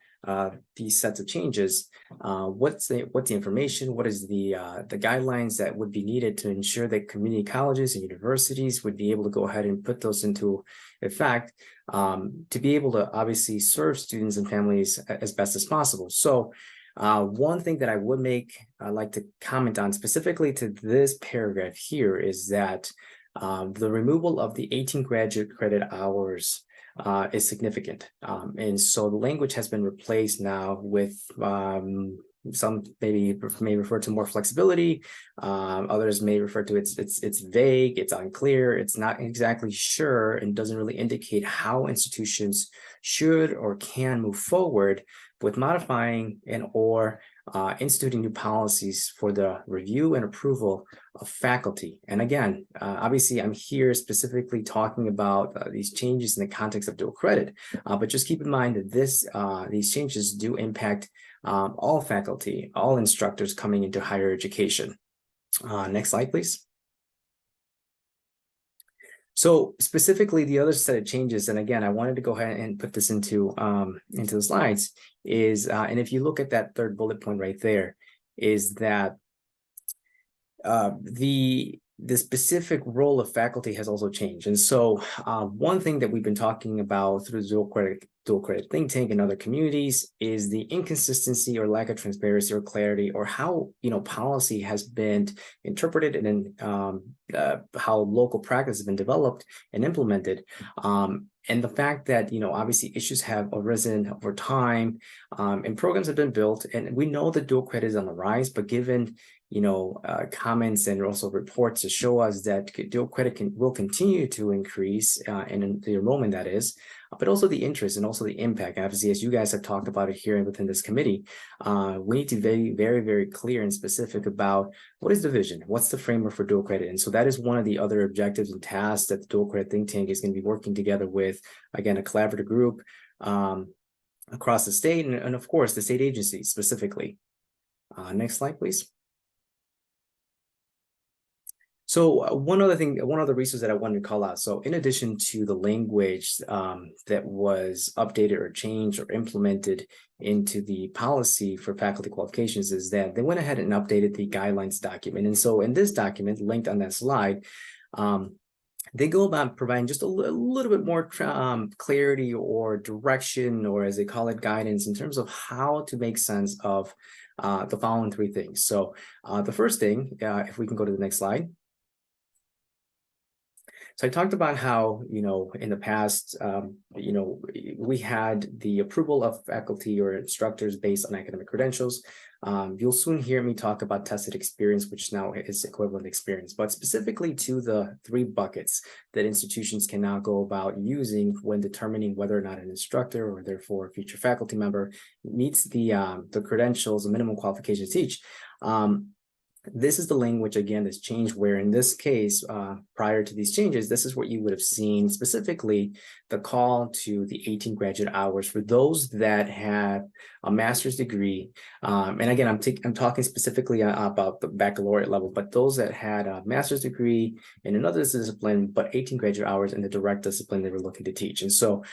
these sets of changes, what's the information, what is the guidelines that would be needed to ensure that community colleges and universities would be able to go ahead and put those into effect to be able to obviously serve students and families as best as possible. So One thing that I would like to comment on specifically to this paragraph here is that the removal of the 18 graduate credit hours is significant. And so the language has been replaced now with some may refer to more flexibility. Others may refer to it's vague, it's unclear, it's not exactly sure, and doesn't really indicate how institutions should or can move forward with modifying and or instituting new policies for the review and approval of faculty. And again, obviously I'm here specifically talking about these changes in the context of dual credit, but just keep in mind that these changes do impact all faculty, all instructors coming into higher education. Next slide, please. So specifically, the other set of changes, and again, I wanted to go ahead and put this into the slides, is, and if you look at that third bullet point right there, is that the specific role of faculty has also changed. And so one thing that we've been talking about through the dual credit think tank and other communities is the inconsistency or lack of transparency or clarity, or how, you know, policy has been interpreted and how local practice has been developed and implemented. And the fact that, you know, obviously issues have arisen over time, and programs have been built, and we know that dual credit is on the rise, but given, you know, comments and also reports to show us that dual credit will continue to increase in the enrollment, that is, but also the interest and also the impact. Obviously, as you guys have talked about it here within this committee, we need to be very, very clear and specific about what is the vision, what's the framework for dual credit. And so that is one of the other objectives and tasks that the dual credit think tank is going to be working together with, again, a collaborative group across the state and of course the state agencies specifically. Next slide, please. So one other resource that I wanted to call out. So in addition to the language that was updated or changed or implemented into the policy for faculty qualifications, is that they went ahead and updated the guidelines document. And so in this document linked on that slide, they go about providing just a little bit more clarity or direction, or as they call it, guidance, in terms of how to make sense of the following three things. So the first thing, if we can go to the next slide. So I talked about how, you know, in the past, you know, we had the approval of faculty or instructors based on academic credentials. You'll soon hear me talk about tested experience, which now is equivalent experience, but specifically to the three buckets that institutions can now go about using when determining whether or not an instructor, or therefore a future faculty member, meets the credentials and minimum qualifications to teach. This is the language, again, that's changed, where in this case, prior to these changes, this is what you would have seen, specifically the call to the 18 graduate hours for those that have a master's degree. And again, I'm talking specifically about the baccalaureate level, but those that had a master's degree in another discipline, but 18 graduate hours in the direct discipline they were looking to teach. And so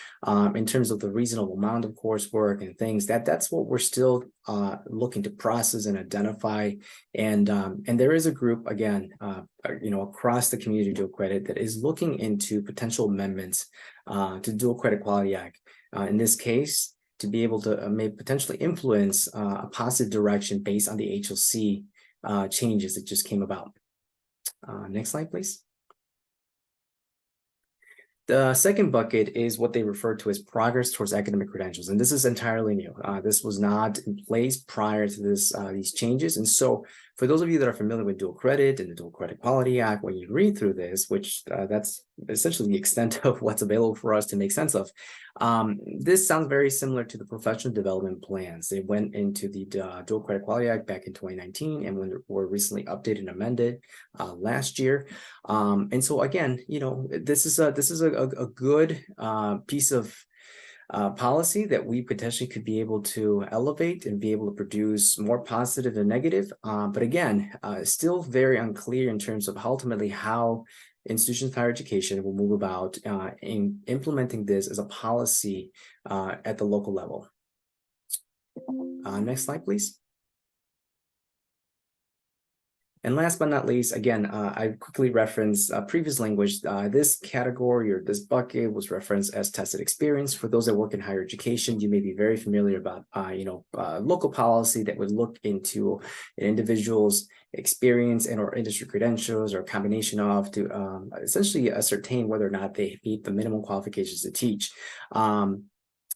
in terms of the reasonable amount of coursework and things, that's what we're still looking to process and identify. And there is a group, again, you know, across the community dual credit that is looking into potential amendments to Dual Credit Quality Act. In this case, to be able to potentially influence a positive direction based on the HLC changes that just came about. Next slide, please. The second bucket is what they refer to as progress towards academic credentials, and this is entirely new. This was not in place prior to these changes, and so for those of you that are familiar with dual credit and the Dual Credit Quality Act, when you read through this, which that's essentially the extent of what's available for us to make sense of, this sounds very similar to the professional development plans. They went into the Dual Credit Quality Act back in 2019, and were recently updated and amended last year. And so again, you know, this is a good piece of policy that we potentially could be able to elevate and be able to produce more positive than negative. But again, still very unclear in terms of ultimately how institutions of higher education will move about in implementing this as a policy at the local level. Next slide, please. And last but not least, again, I quickly referenced previous language. This category or this bucket was referenced as tested experience. For those that work in higher education, you may be very familiar about, local policy that would look into an individual's experience and or industry credentials or a combination of to essentially ascertain whether or not they meet the minimum qualifications to teach.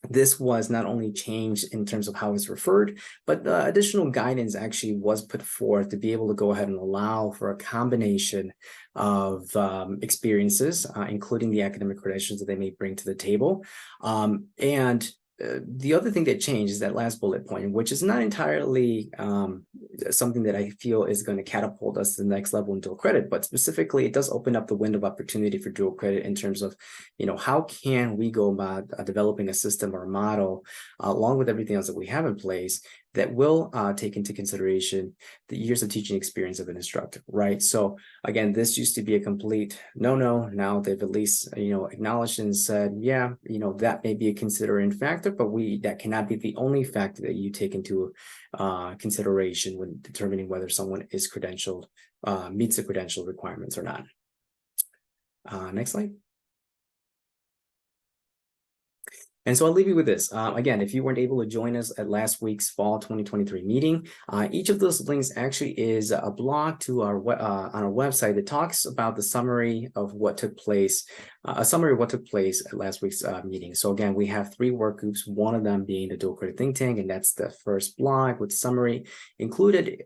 This was not only changed in terms of how it's referred, but additional guidance actually was put forth to be able to go ahead and allow for a combination of experiences, including the academic credentials that they may bring to the table. The other thing that changed is that last bullet point, which is not entirely something that I feel is going to catapult us to the next level in dual credit, but specifically it does open up the window of opportunity for dual credit in terms of, how can we go about developing a system or a model along with everything else that we have in place that will take into consideration the years of teaching experience of an instructor, right? So again, this used to be a complete no-no. Now they've at least, acknowledged and said, yeah, that may be a considering factor, but that cannot be the only factor that you take into consideration when determining whether someone is credentialed, meets the credential requirements or not. Next slide. And so I'll leave you with this. Again, if you weren't able to join us at last week's fall 2023 meeting, each of those links actually is a blog to our on our website that talks about the summary of what took place, a summary of what took place at last week's meeting. So again, we have 3 work groups, one of them being the dual credit think tank, and that's the first blog with summary included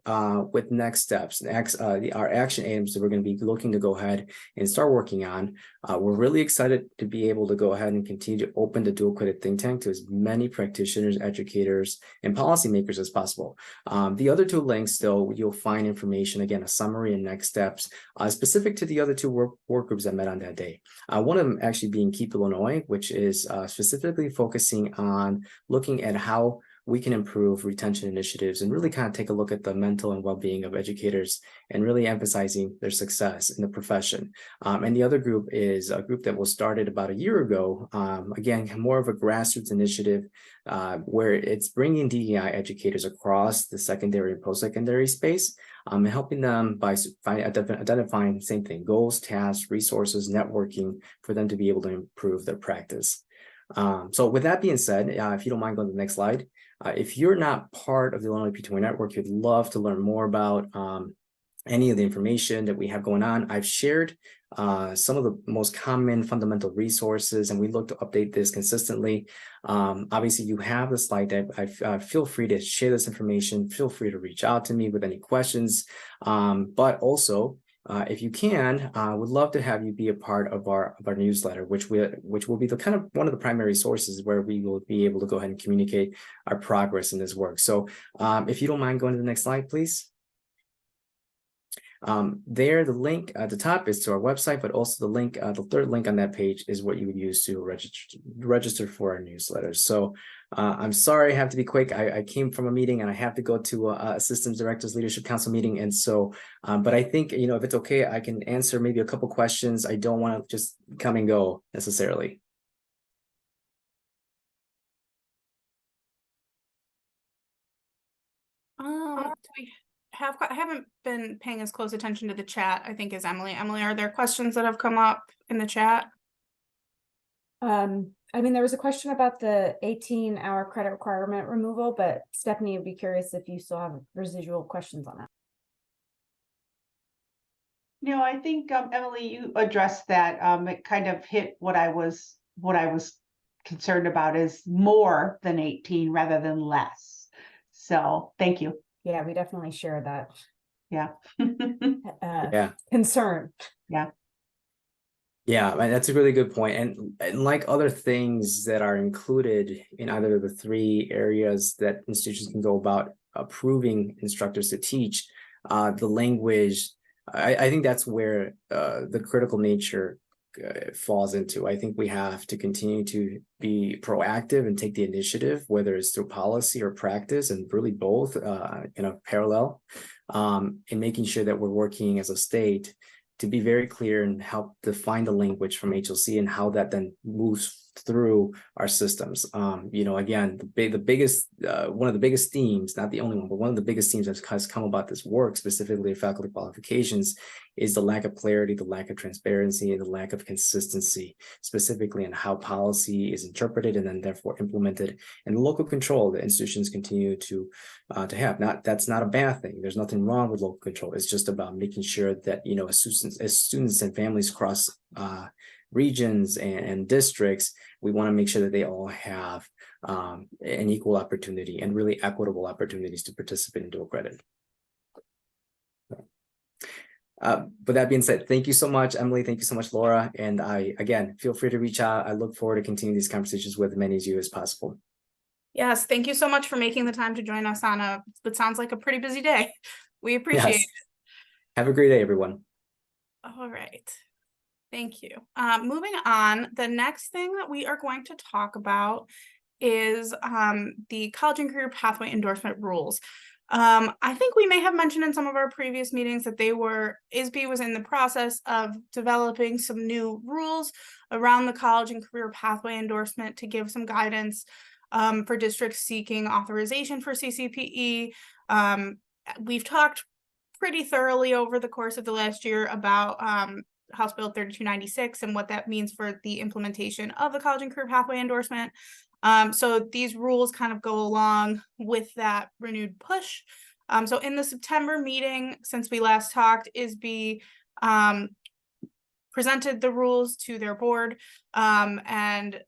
with next steps, our action items that we're going to be looking to go ahead and start working on. We're really excited to be able to go ahead and continue to open the dual credit think tank to as many practitioners, educators, and policymakers as possible. The other 2 links, though, you'll find information, again, a summary and next steps specific to the other 2 work groups that met on that day. One of them actually being Keep Illinois, which is specifically focusing on looking at how we can improve retention initiatives and really kind of take a look at the mental and well-being of educators and really emphasizing their success in the profession. And the other group is a group that was started about a year ago. Again, more of a grassroots initiative where it's bringing DEI educators across the secondary and post-secondary space and helping them by identifying the same thing, goals, tasks, resources, networking for them to be able to improve their practice. So with that being said, if you don't mind going to the next slide, if you're not part of the Illinois P2A network, you'd love to learn more about any of the information that we have going on. I've shared some of the most common fundamental resources, and we look to update this consistently. Obviously, you have the slide deck. I feel free to share this information. Feel free to reach out to me with any questions. But also, if you can, would love to have you be a part of our newsletter, which will be the kind of one of the primary sources where we will be able to go ahead and communicate our progress in this work. So if you don't mind going to the next slide, please. The link at the top is to our website, but also the link, the third link on that page is what you would use to register for our newsletters. So I'm sorry, I have to be quick. I came from a meeting and I have to go to a Systems Directors Leadership Council meeting. And so, but I think, if it's okay, I can answer maybe a couple questions. I don't want to just come and go necessarily. I haven't been paying as close attention to the chat, I think, as Emily. Emily, are there questions that have come up in the chat? There was a question about the 18-hour credit requirement removal, but Stephanie would be curious if you still have residual questions on that. I think Emily, you addressed that. It kind of hit what I was concerned about is more than 18 rather than less. So thank you. Yeah, we definitely share that. Yeah. Concern. Yeah. Yeah, that's a really good point. And like other things that are included in either of the 3 areas that institutions can go about approving instructors to teach, the language, I think that's where the critical nature falls into. I think we have to continue to be proactive and take the initiative, whether it's through policy or practice, and really both in a parallel, in making sure that we're working as a state to be very clear and help define the language from HLC and how that then moves through our systems. You know, again, the biggest one of the biggest themes, not the only one, but one of the biggest themes that has come about this work, specifically faculty qualifications, is the lack of clarity, the lack of transparency, and the lack of consistency, specifically in how policy is interpreted and then therefore implemented, and the local control that institutions continue to have. That's not a bad thing. There's nothing wrong with local control. It's just about making sure that, you know, as students and families cross regions and districts, we want to make sure that they all have an equal opportunity and really equitable opportunities to participate and dual credit. With that being said, thank you so much, Emily. Thank you so much, Laura. And again, feel free to reach out. I look forward to continuing these conversations with as many of you as possible. Yes, thank you so much for making the time to join us on what sounds like a pretty busy day. We appreciate it. Have a great day, everyone. All right. Thank you. Moving on, the next thing that we are going to talk about is the College and Career Pathway Endorsement rules. I think we may have mentioned in some of our previous meetings that ISBE was in the process of developing some new rules around the College and Career Pathway Endorsement to give some guidance for districts seeking authorization for CCPE. We've talked pretty thoroughly over the course of the last year about House Bill 3296 and what that means for the implementation of the College and Career Pathway Endorsement. So these rules kind of go along with that renewed push. So in the September meeting, since we last talked, ISBE presented the rules to their board and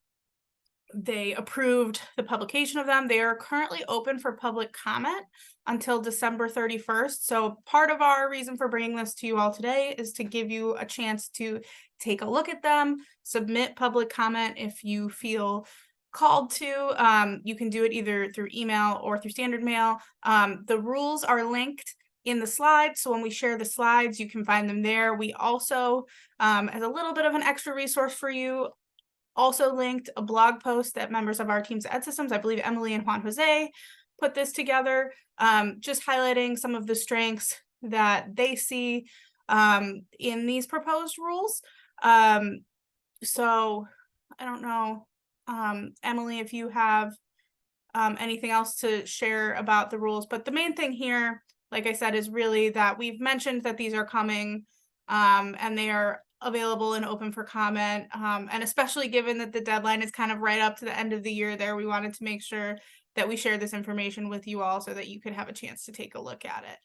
they approved the publication of them. They are currently open for public comment until December 31st. So part of our reason for bringing this to you all today is to give you a chance to take a look at them, submit public comment if you feel called to. You can do it either through email or through standard mail. The rules are linked in the slides, so when we share the slides, you can find them there. We also, as a little bit of an extra resource for you, also linked a blog post that members of our teams at Ed Systems, I believe Emily and Juan Jose, put this together, just highlighting some of the strengths that they see in these proposed rules. So I don't know, Emily, if you have anything else to share about the rules, but the main thing here, like I said, is really that we've mentioned that these are coming and they are available and open for comment. And especially given that the deadline is kind of right up to the end of the year there, we wanted to make sure that we share this information with you all so that you could have a chance to take a look at it.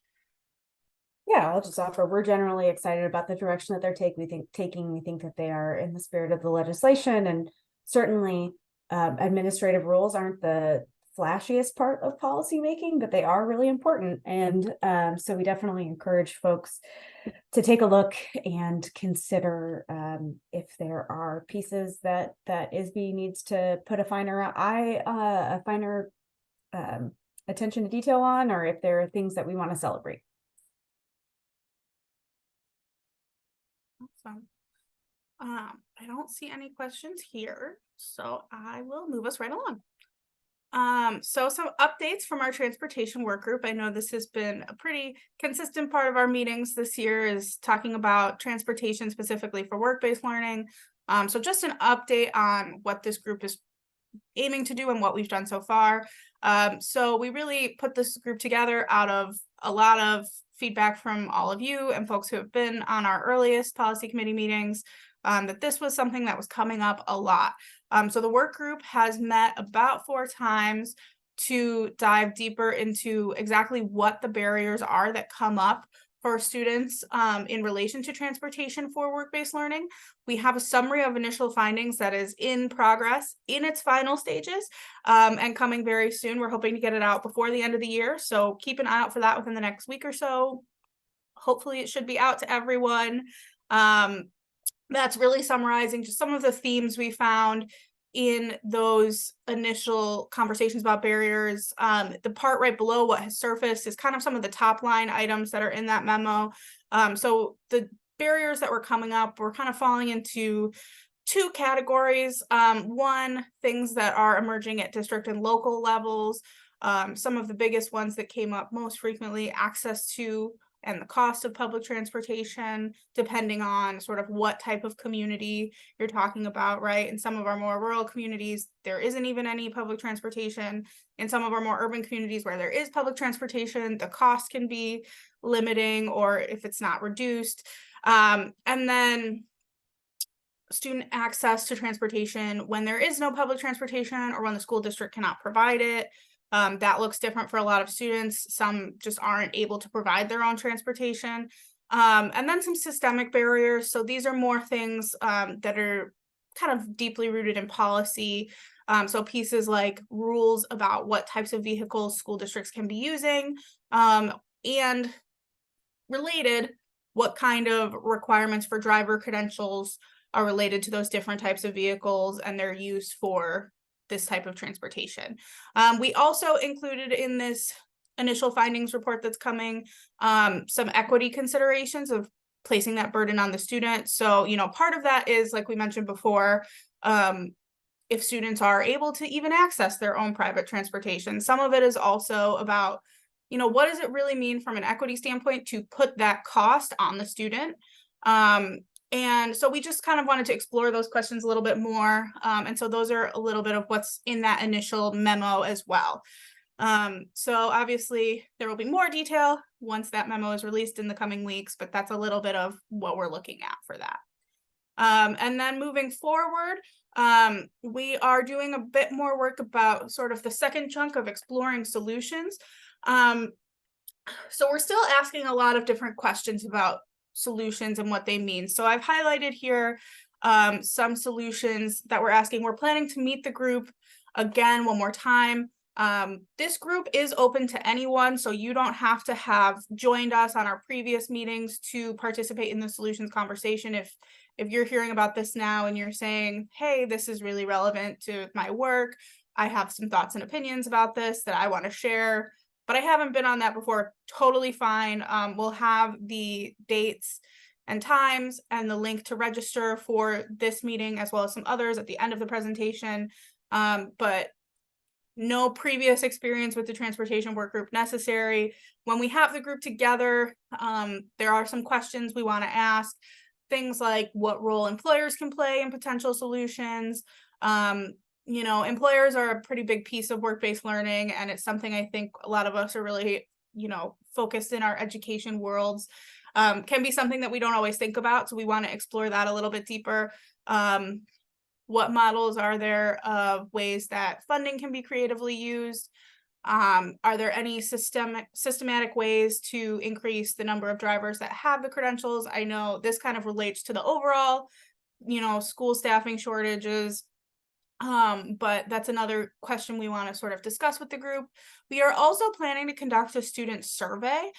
Yeah, I'll just offer, we're generally excited about the direction that they're taking. We think that they are in the spirit of the legislation, and certainly administrative rules aren't the flashiest part of policy making, but they are really important. And so we definitely encourage folks to take a look and consider if there are pieces that ISBE needs to put a finer attention to detail on, or if there are things that we want to celebrate. Awesome. I don't see any questions here, so I will move us right along. So some updates from our transportation work group. I know this has been a pretty consistent part of our meetings this year, is talking about transportation specifically for work-based learning. So just an update on what this group is aiming to do and what we've done so far. So we really put this group together out of a lot of feedback from all of you and folks who have been on our earliest policy committee meetings, that this was something that was coming up a lot. So the work group has met about 4 times to dive deeper into exactly what the barriers are that come up for students in relation to transportation for work-based learning. We have a summary of initial findings that is in progress in its final stages and coming very soon. We're hoping to get it out before the end of the year, so keep an eye out for that within the next week or so. Hopefully it should be out to everyone. That's really summarizing just some of the themes we found in those initial conversations about barriers. The part right below what has surfaced is kind of some of the top line items that are in that memo. So the barriers that were coming up were kind of falling into 2 categories. One, things that are emerging at district and local levels. Some of the biggest ones that came up most frequently: access to and the cost of public transportation, depending on sort of what type of community you're talking about, right? In some of our more rural communities, there isn't even any public transportation. In some of our more urban communities where there is public transportation, the cost can be limiting, or if it's not reduced. And then student access to transportation when there is no public transportation or when the school district cannot provide it. That looks different for a lot of students. Some just aren't able to provide their own transportation. And then some systemic barriers. So these are more things that are kind of deeply rooted in policy. So pieces like rules about what types of vehicles school districts can be using, and related, what kind of requirements for driver credentials are related to those different types of vehicles and their use for this type of transportation. We also included in this initial findings report that's coming some equity considerations of placing that burden on the student. So, you know, part of that is, like we mentioned before, if students are able to even access their own private transportation. Some of it is also about, you know, what does it really mean from an equity standpoint to put that cost on the student? And so we just kind of wanted to explore those questions a little bit more. And so those are a little bit of what's in that initial memo as well. So obviously there will be more detail once that memo is released in the coming weeks, but that's a little bit of what we're looking at for that. And then moving forward, we are doing a bit more work about sort of the second chunk of exploring solutions. So we're still asking a lot of different questions about solutions and what they mean. So I've highlighted here some solutions that we're asking. We're planning to meet the group again one more time. This group is open to anyone, so you don't have to have joined us on our previous meetings to participate in the solutions conversation. If you're hearing about this now and you're saying, hey, this is really relevant to my work, I have some thoughts and opinions about this that I want to share, but I haven't been on that before, totally fine. We'll have the dates and times and the link to register for this meeting as well as some others at the end of the presentation. But no previous experience with the transportation work group necessary. When we have the group together, there are some questions we want to ask. Things like what role employers can play in potential solutions. You know, employers are a pretty big piece of work-based learning, and it's something I think a lot of us are really, you know, focused in our education worlds. Can be something that we don't always think about, so we want to explore that a little bit deeper. What models are there of ways that funding can be creatively used? Are there any systematic ways to increase the number of drivers that have the credentials? I know this kind of relates to the overall, you know, school staffing shortages. But that's another question we want to sort of discuss with the group. We are also planning to conduct a student survey.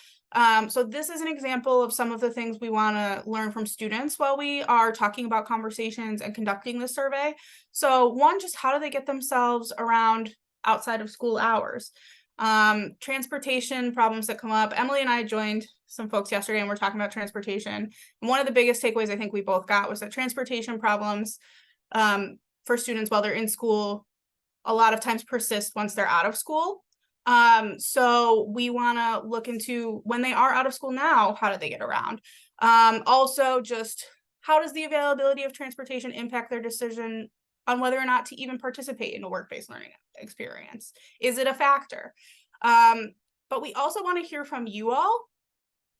So this is an example of some of the things we want to learn from students while we are talking about conversations and conducting the survey. So one, just how do they get themselves around outside of school hours? Transportation problems that come up. Emily and I joined some folks yesterday and we're talking about transportation. And one of the biggest takeaways I think we both got was that transportation problems for students while they're in school a lot of times persist once they're out of school. So we want to look into when they are out of school now, how do they get around? Also, just how does the availability of transportation impact their decision on whether or not to even participate in a work-based learning experience? Is it a factor? But we also want to hear from you all.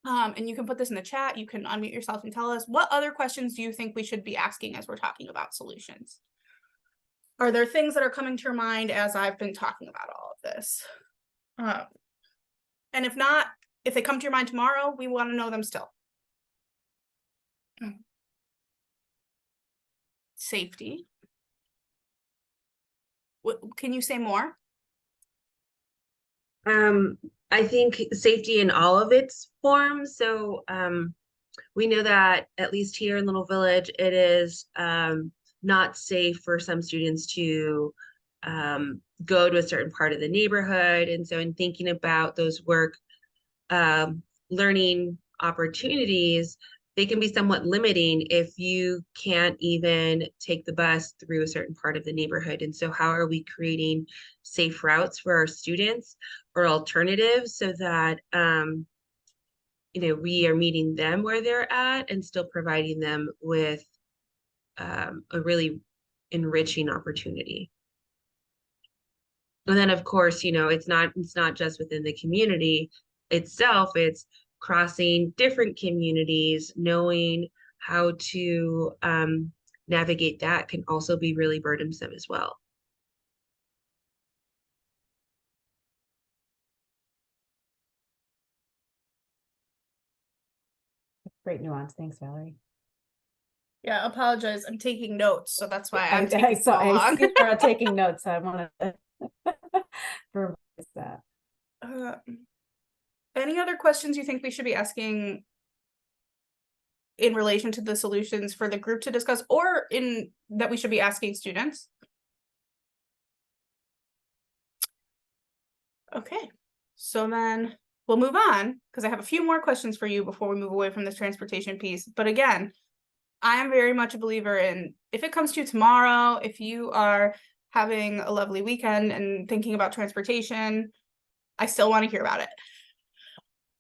And you can put this in the chat, you can unmute yourself and tell us, what other questions do you think we should be asking as we're talking about solutions? Are there things that are coming to your mind as I've been talking about all of this? And if not, if they come to your mind tomorrow, we want to know them still. Safety. Can you say more? I think safety in all of its forms. So we know that at least here in Little Village, it is not safe for some students to go to a certain part of the neighborhood. And so in thinking about those work learning opportunities, they can be somewhat limiting if you can't even take the bus through a certain part of the neighborhood. And so how are we creating safe routes for our students or alternatives so that we are meeting them where they're at and still providing them with a really enriching opportunity. And then of course, it's not just within the community itself, it's crossing different communities, knowing how to navigate that can also be really burdensome as well. Great nuance. Thanks, Valerie. Yeah, apologize. I'm taking notes, so that's why I'm I taking so I long. see you're taking notes, so I want to revise that. Any other questions you think we should be asking in relation to the solutions for the group to discuss, or in that we should be asking students? Okay, so then we'll move on, because I have a few more questions for you before we move away from this transportation piece. But again, I am very much a believer in, if it comes to tomorrow, if you are having a lovely weekend and thinking about transportation, I still want to hear about it.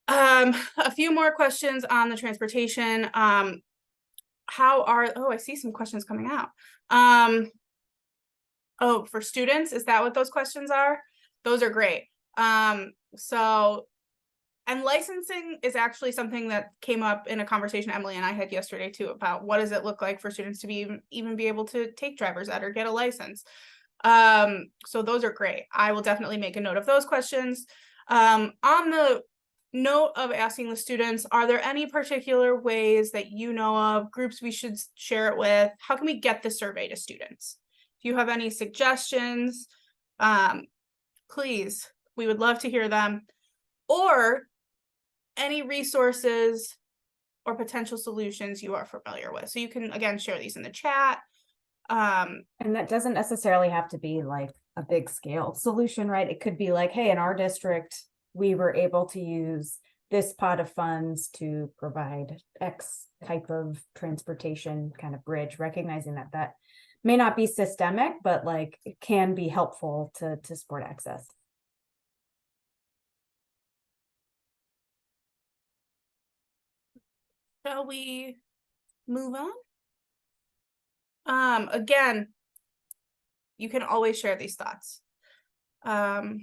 A few more questions on the transportation. I see some questions coming out. Oh, for students, is that what those questions are? Those are great. And licensing is actually something that came up in a conversation Emily and I had yesterday too, about what does it look like for students to be even be able to take driver's ed or get a license. So those are great. I will definitely make a note of those questions. On the note of asking the students, are there any particular ways that you know of, groups we should share it with? How can we get the survey to students? If you have any suggestions, please, we would love to hear them. Or any resources or potential solutions you are familiar with. So you can, again, share these in the chat. And that doesn't necessarily have to be like a big scale solution, right? It could be like, hey, in our district, we were able to use this pot of funds to provide X type of transportation kind of bridge, recognizing that that may not be systemic, but like it can be helpful to support access. Shall we move on? Again, you can always share these thoughts. All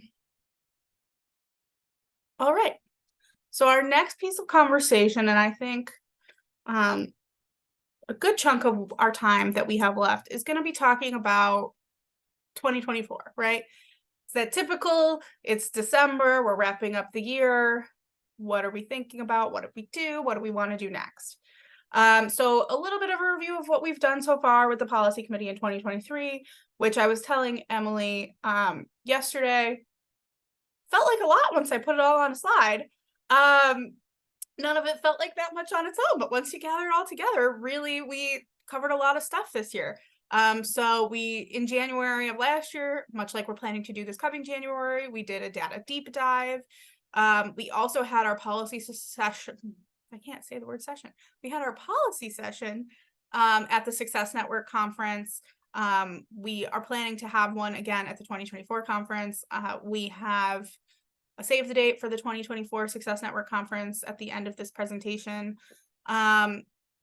right. So our next piece of conversation, and I think a good chunk of our time that we have left is going to be talking about 2024, right? Is that typical? It's December, we're wrapping up the year. What are we thinking about? What did we do? What do we want to do next? So a little bit of a review of what we've done so far with the policy committee in 2023, which I was telling Emily yesterday, felt like a lot once I put it all on a slide. None of it felt like that much on its own, but once you gather it all together, really, we covered a lot of stuff this year. So in January of last year, much like we're planning to do this coming January, we did a data deep dive. We also had our policy session. I can't say the word session. We had our policy session at the Success Network conference. We are planning to have one again at the 2024 conference. We have a save the date for the 2024 Success Network conference at the end of this presentation.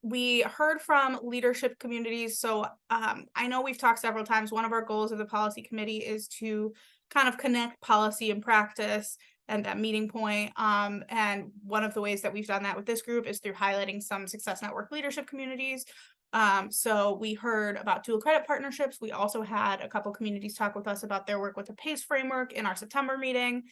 We heard from leadership communities. So I know we've talked several times. One of our goals of the policy committee is to kind of connect policy and practice and that meeting point. And one of the ways that we've done that with this group is through highlighting some Success Network leadership communities. So we heard about dual credit partnerships. We also had a couple communities talk with us about their work with the PACE framework in our September meeting.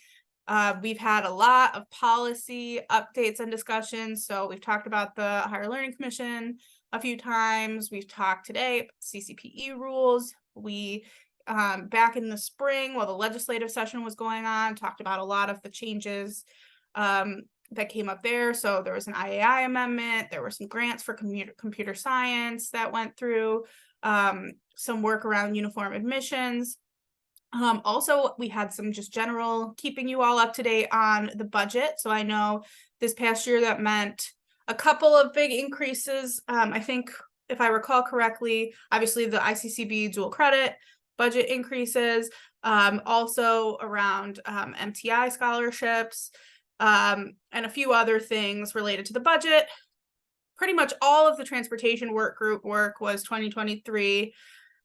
We've had a lot of policy updates and discussions. So we've talked about the Higher Learning Commission a few times. We've talked today about CCPE rules. We back in the spring, while the legislative session was going on, talked about a lot of the changes that came up there. So there was an IAI amendment. There were some grants for computer science that went through, some work around uniform admissions. Also, we had some just general keeping you all up to date on the budget. So I know this past year that meant a couple of big increases. I think if I recall correctly, obviously the ICCB dual credit budget increases, also around MTI scholarships. and a few other things related to the budget. Pretty much all of the transportation work group work was 2023,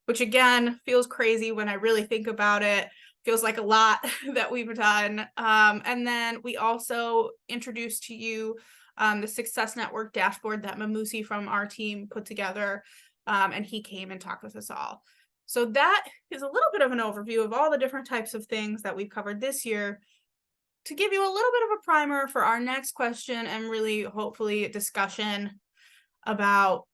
which again feels crazy when I really think about it. Feels like a lot that we've done. And then we also introduced to you the Success Network dashboard that Mamusi from our team put together, and he came and talked with us all. So that is a little bit of an overview of all the different types of things that we've covered this year, to give you a little bit of a primer for our next question and really hopefully discussion about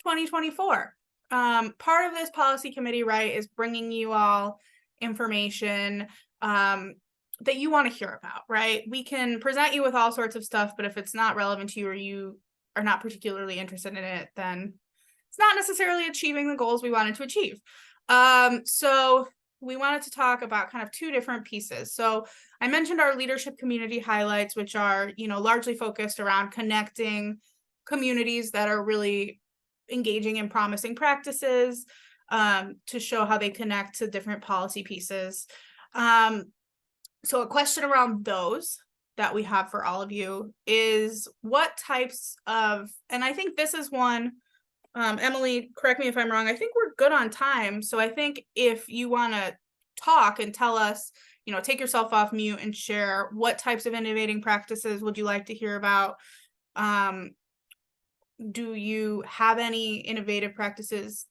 2024. Part of this policy committee, right, is bringing you all information that you want to hear about, right? We can present you with all sorts of stuff, but if it's not relevant to you or you are not particularly interested in it, then it's not necessarily achieving the goals we wanted to achieve. So we wanted to talk about kind of two different pieces. So I mentioned our leadership community highlights, which are, largely focused around connecting communities that are really engaging in promising practices, to show how they connect to different policy pieces. So a question around those that we have for all of you is what types of, and I think this is one, Emily, correct me if I'm wrong, I think we're good on time. So I think if you want to talk and tell us, take yourself off mute and share what types of innovating practices would you like to hear about? Do you have any innovative practices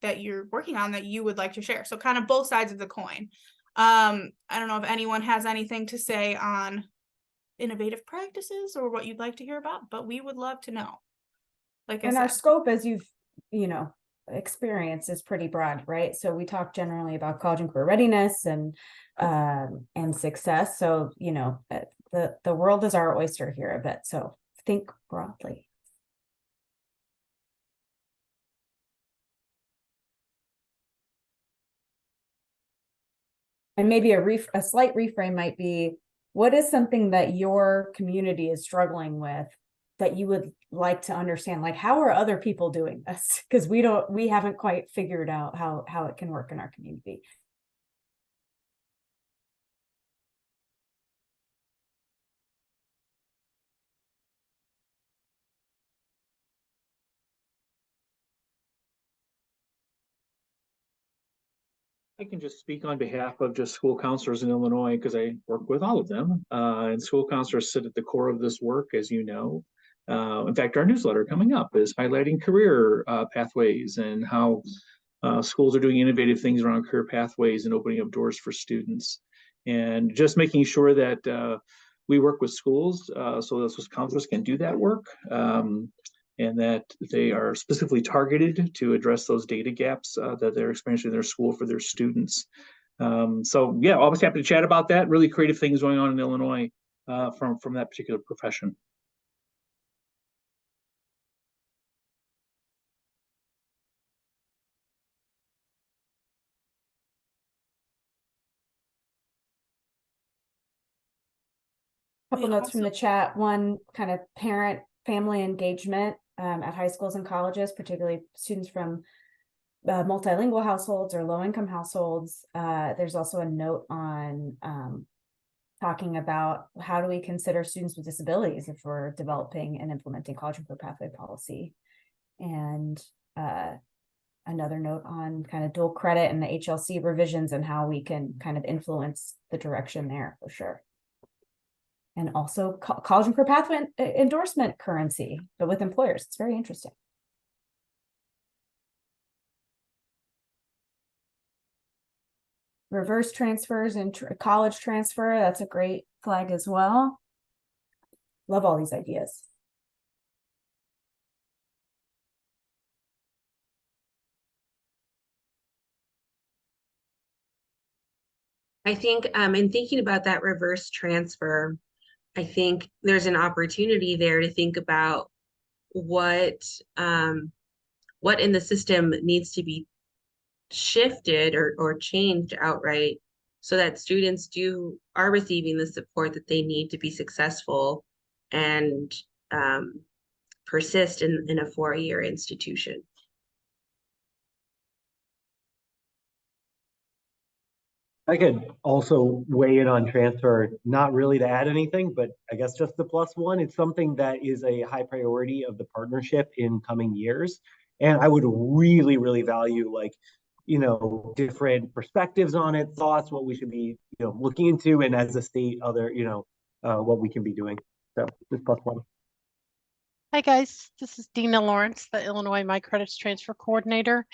that you're working on that you would like to share? So kind of both sides of the coin. I don't know if anyone has anything to say on innovative practices or what you'd like to hear about, but we would love to know. Like I And our said, scope, as you've, experienced, is pretty broad, right? So we talk generally about college and career readiness and success. So, the world is our oyster here a bit. So think broadly. And maybe a slight reframe might be, what is something that your community is struggling with that you would like to understand? Like, how are other people doing this? Because we haven't quite figured out how it can work in our community. I can just speak on behalf of just school counselors in Illinois because I work with all of them. And school counselors sit at the core of this work, as you know. In fact, our newsletter coming up is highlighting career pathways and how schools are doing innovative things around career pathways and opening up doors for students. And just making sure that we work with schools so those counselors can do that work. And that they are specifically targeted to address those data gaps that they're experiencing in their school for their students. So yeah, always happy to chat about that. Really creative things going on in Illinois from that particular profession. Couple notes from the chat. One, kind of parent family engagement at high schools and colleges, particularly students from multilingual households or low-income households. There's also a note on talking about how do we consider students with disabilities if we're developing and implementing College Career Pathway policy. And another note on kind of dual credit and the HLC revisions and how we can kind of influence the direction there for sure. And also College and Career Pathway Endorsement currency, but with employers. It's very interesting. Reverse transfers and college transfer, that's a great flag as well. Love all these ideas. I think in thinking about that reverse transfer, I think there's an opportunity there to think about what in the system needs to be shifted or changed outright so that students are receiving the support that they need to be successful and persist in a 4-year institution. I could also weigh in on transfer, not really to add anything, but I guess just the plus one. It's something that is a high priority of the partnership in coming years. And I would really, really value like, different perspectives on it, thoughts, what we should be, looking into, and as a state, other, what we can be doing. So just plus one. Hi guys, this is Dina Lawrence, the Illinois My Credits Transfer Coordinator.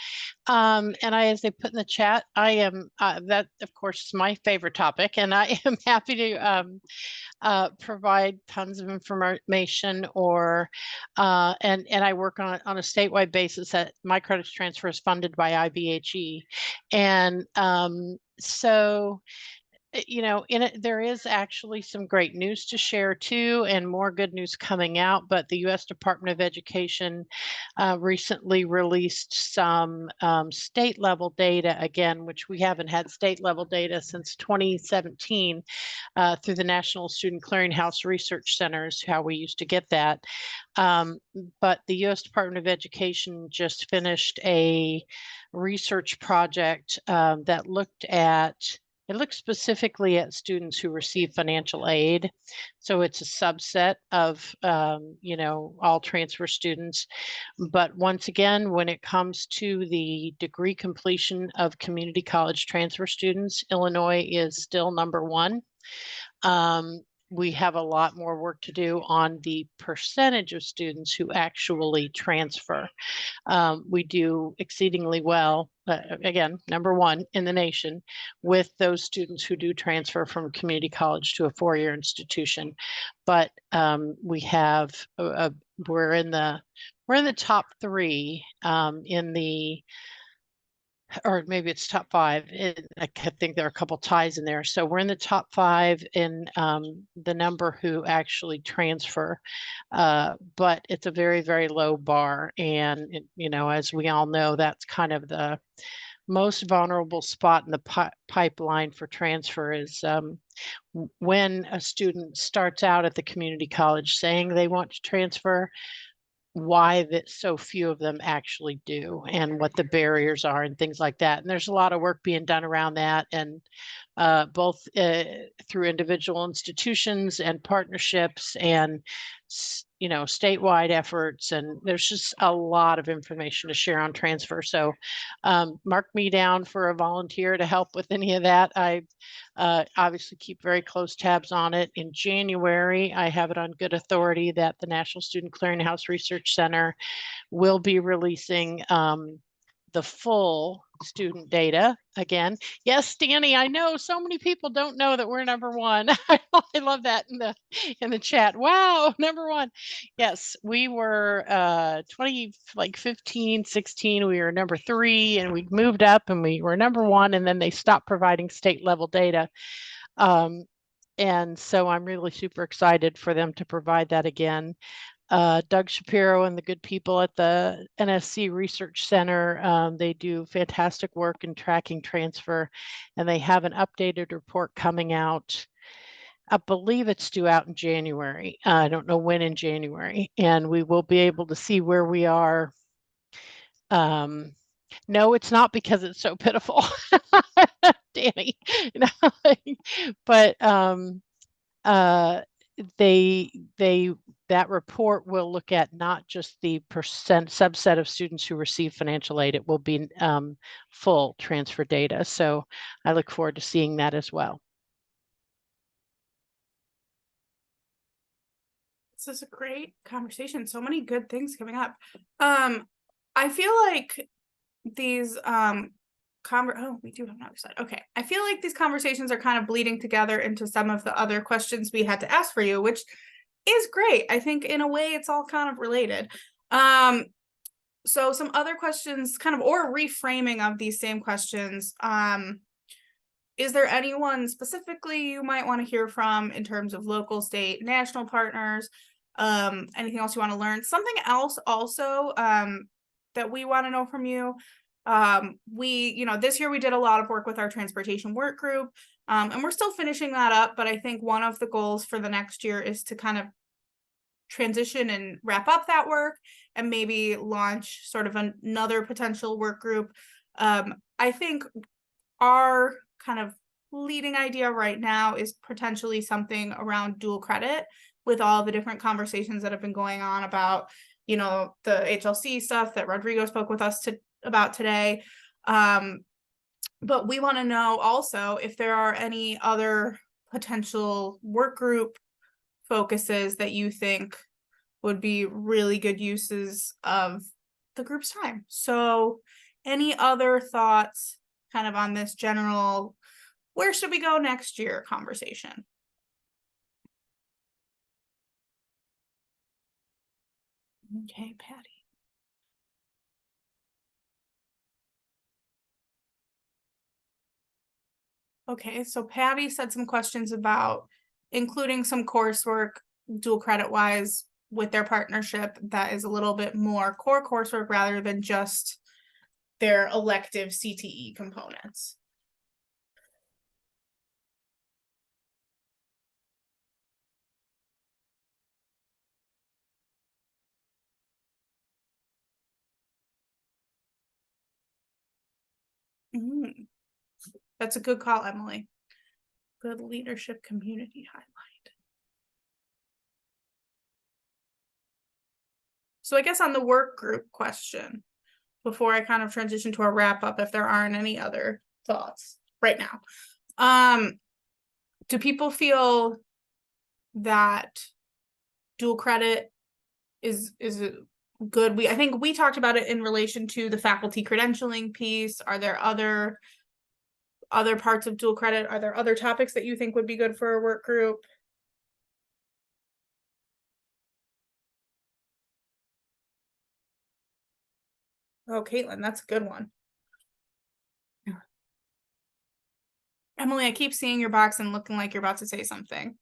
And as they put in the chat, I am, that of course is my favorite topic, and I am happy to provide tons of information and I work on a statewide basis. That My Credits Transfer is funded by IBHE. And so in it, there is actually some great news to share too, and more good news coming out. But the U.S. Department of Education recently released some state level data again, which we haven't had state level data since 2017 through the National Student Clearinghouse Research Centers, how we used to get that. But the U.S. Department of Education just finished a research project that looked specifically at students who receive financial aid. So it's a subset of, all transfer students. But once again, when it comes to the degree completion of community college transfer students, Illinois is still number one. We have a lot more work to do on the percentage of students who actually transfer. We do exceedingly well, again, number one in the nation, with those students who do transfer from community college to a four-year institution. But we have, we're in the top three or maybe it's top five. I think there are a couple ties in there. So we're in the top five in the number who actually transfer, but it's a very, very low bar. And, as we all know, that's kind of the most vulnerable spot in the pipeline for transfer is when a student starts out at the community college saying they want to transfer, why that so few of them actually do and what the barriers are and things like that. And there's a lot of work being done around that, and both through individual institutions and partnerships and statewide efforts. And there's just a lot of information to share on transfer. So mark me down for a volunteer to help with any of that. I obviously keep very close tabs on it. In January, I have it on good authority that the National Student Clearinghouse Research Center will be releasing the full student data again. Yes, Danny, I know so many people don't know that we're number one. I love that in the chat. Wow, number one. Yes, we were 15, 16, we were number 3, and we moved up and we were number 1, and then they stopped providing state level data. And so I'm really super excited for them to provide that again. Doug Shapiro and the good people at the NSC Research Center, they do fantastic work in tracking transfer, and they have an updated report coming out. I believe it's due out in January. I don't know when in January, and we will be able to see where we are. No, it's not because it's so pitiful, Danny. But that report will look at not just the subset of students who receive financial aid. It will be full transfer data. So I look forward to seeing that as well. This is a great conversation. So many good things coming up. I feel like these we do have another slide. Okay. I feel like these conversations are kind of bleeding together into some of the other questions we had to ask for you, which is great. I think in a way it's all kind of related. So some other questions kind of, or reframing of these same questions. Is there anyone specifically you might want to hear from in terms of local, state, national partners? Anything else you want to learn? Something else also that we want to know from you. This year we did a lot of work with our transportation work group, and we're still finishing that up. But I think one of the goals for the next year is to kind of transition and wrap up that work and maybe launch sort of another potential work group. I think our kind of leading idea right now is potentially something around dual credit, with all the different conversations that have been going on about, you know, the HLC stuff that Rodrigo spoke with us about today. But we want to know also if there are any other potential work group focuses that you think would be really good uses of the group's time. So any other thoughts kind of on this general, where should we go next year conversation? Okay, Patty. Okay, so Patty said some questions about including some coursework dual credit wise with their partnership that is a little bit more core coursework rather than just their elective CTE components. That's a good call, Emily. Good leadership community highlight. So I guess on the work group question, before I kind of transition to a wrap up, if there aren't any other thoughts right now, do people feel that dual credit is good? I think we talked about it in relation to the faculty credentialing piece. Are there other parts of dual credit? Are there other topics that you think would be good for a work group? Oh, Caitlin, that's a good one. Emily, I keep seeing your box and looking like you're about to say something.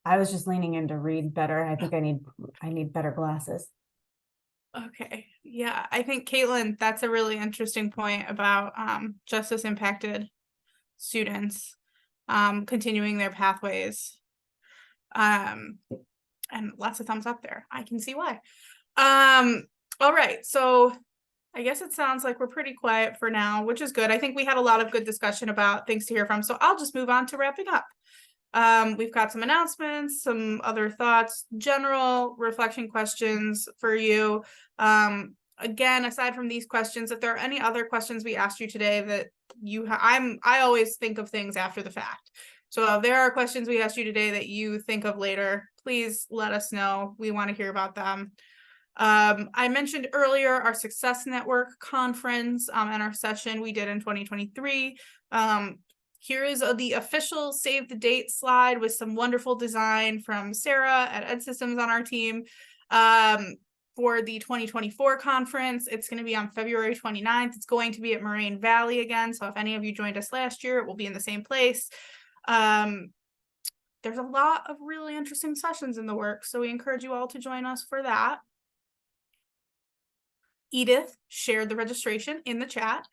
I was just leaning in to read better. I think I need better glasses. Okay. Yeah, I think Caitlin, that's a really interesting point about justice impacted students continuing their pathways. And lots of thumbs up there. I can see why. All right, so I guess it sounds like we're pretty quiet for now, which is good. I think we had a lot of good discussion about things to hear from, so I'll just move on to wrapping up. We've got some announcements, some other thoughts, general reflection questions for you. Again, aside from these questions, if there are any other questions we asked you today that I always think of things after the fact. So if there are questions we asked you today that you think of later, please let us know. We want to hear about them. I mentioned earlier our Success Network conference and our session we did in 2023. Here is the official save the date slide with some wonderful design from Sarah at Ed Systems on our team. For the 2024 conference, it's going to be on February 29th. It's going to be at Moraine Valley again. So if any of you joined us last year, it will be in the same place. There's a lot of really interesting sessions in the works, so we encourage you all to join us for that. Edith shared the registration in the chat.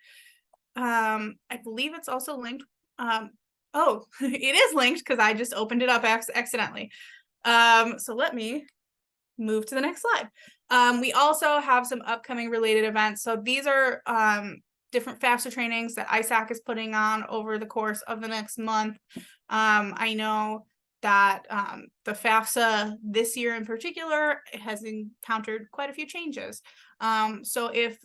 I believe it's also linked. Oh, it is linked because I just opened it up accidentally. So let me move to the next slide. We also have some upcoming related events. So these are different FAFSA trainings that ISAC is putting on over the course of the next month. I know that the FAFSA this year in particular has encountered quite a few changes. So if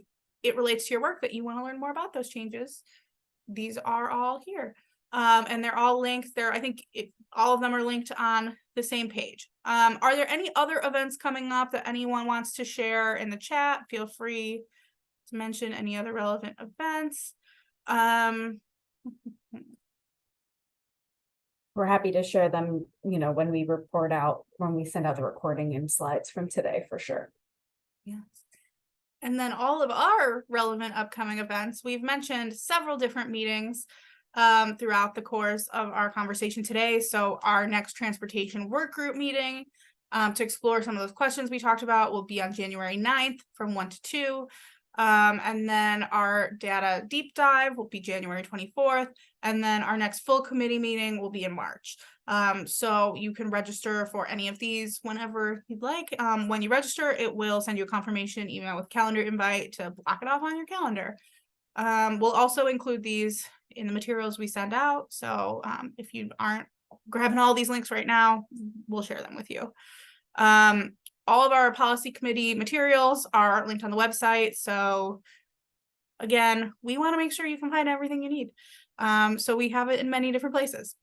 it relates to your work that you want to learn more about those changes, these are all here. And they're all linked there. I think all of them are linked on the same page. Are there any other events coming up that anyone wants to share in the chat? Feel free to mention any other relevant events. We're happy to share them, you know, when we send out the recording and slides from today for sure. Yes. And then all of our relevant upcoming events, we've mentioned several different meetings throughout the course of our conversation today. So our next transportation work group meeting to explore some of those questions we talked about will be on January 9th from 1 to 2. And then our data deep dive will be January 24th. And then our next full committee meeting will be in March. So you can register for any of these whenever you'd like. When you register, it will send you a confirmation email with calendar invite to block it off on your calendar. We'll also include these in the materials we send out. So if you aren't grabbing all these links right now, we'll share them with you. All of our policy committee materials are linked on the website. So again, we want to make sure you can find everything you need. So we have it in many different places.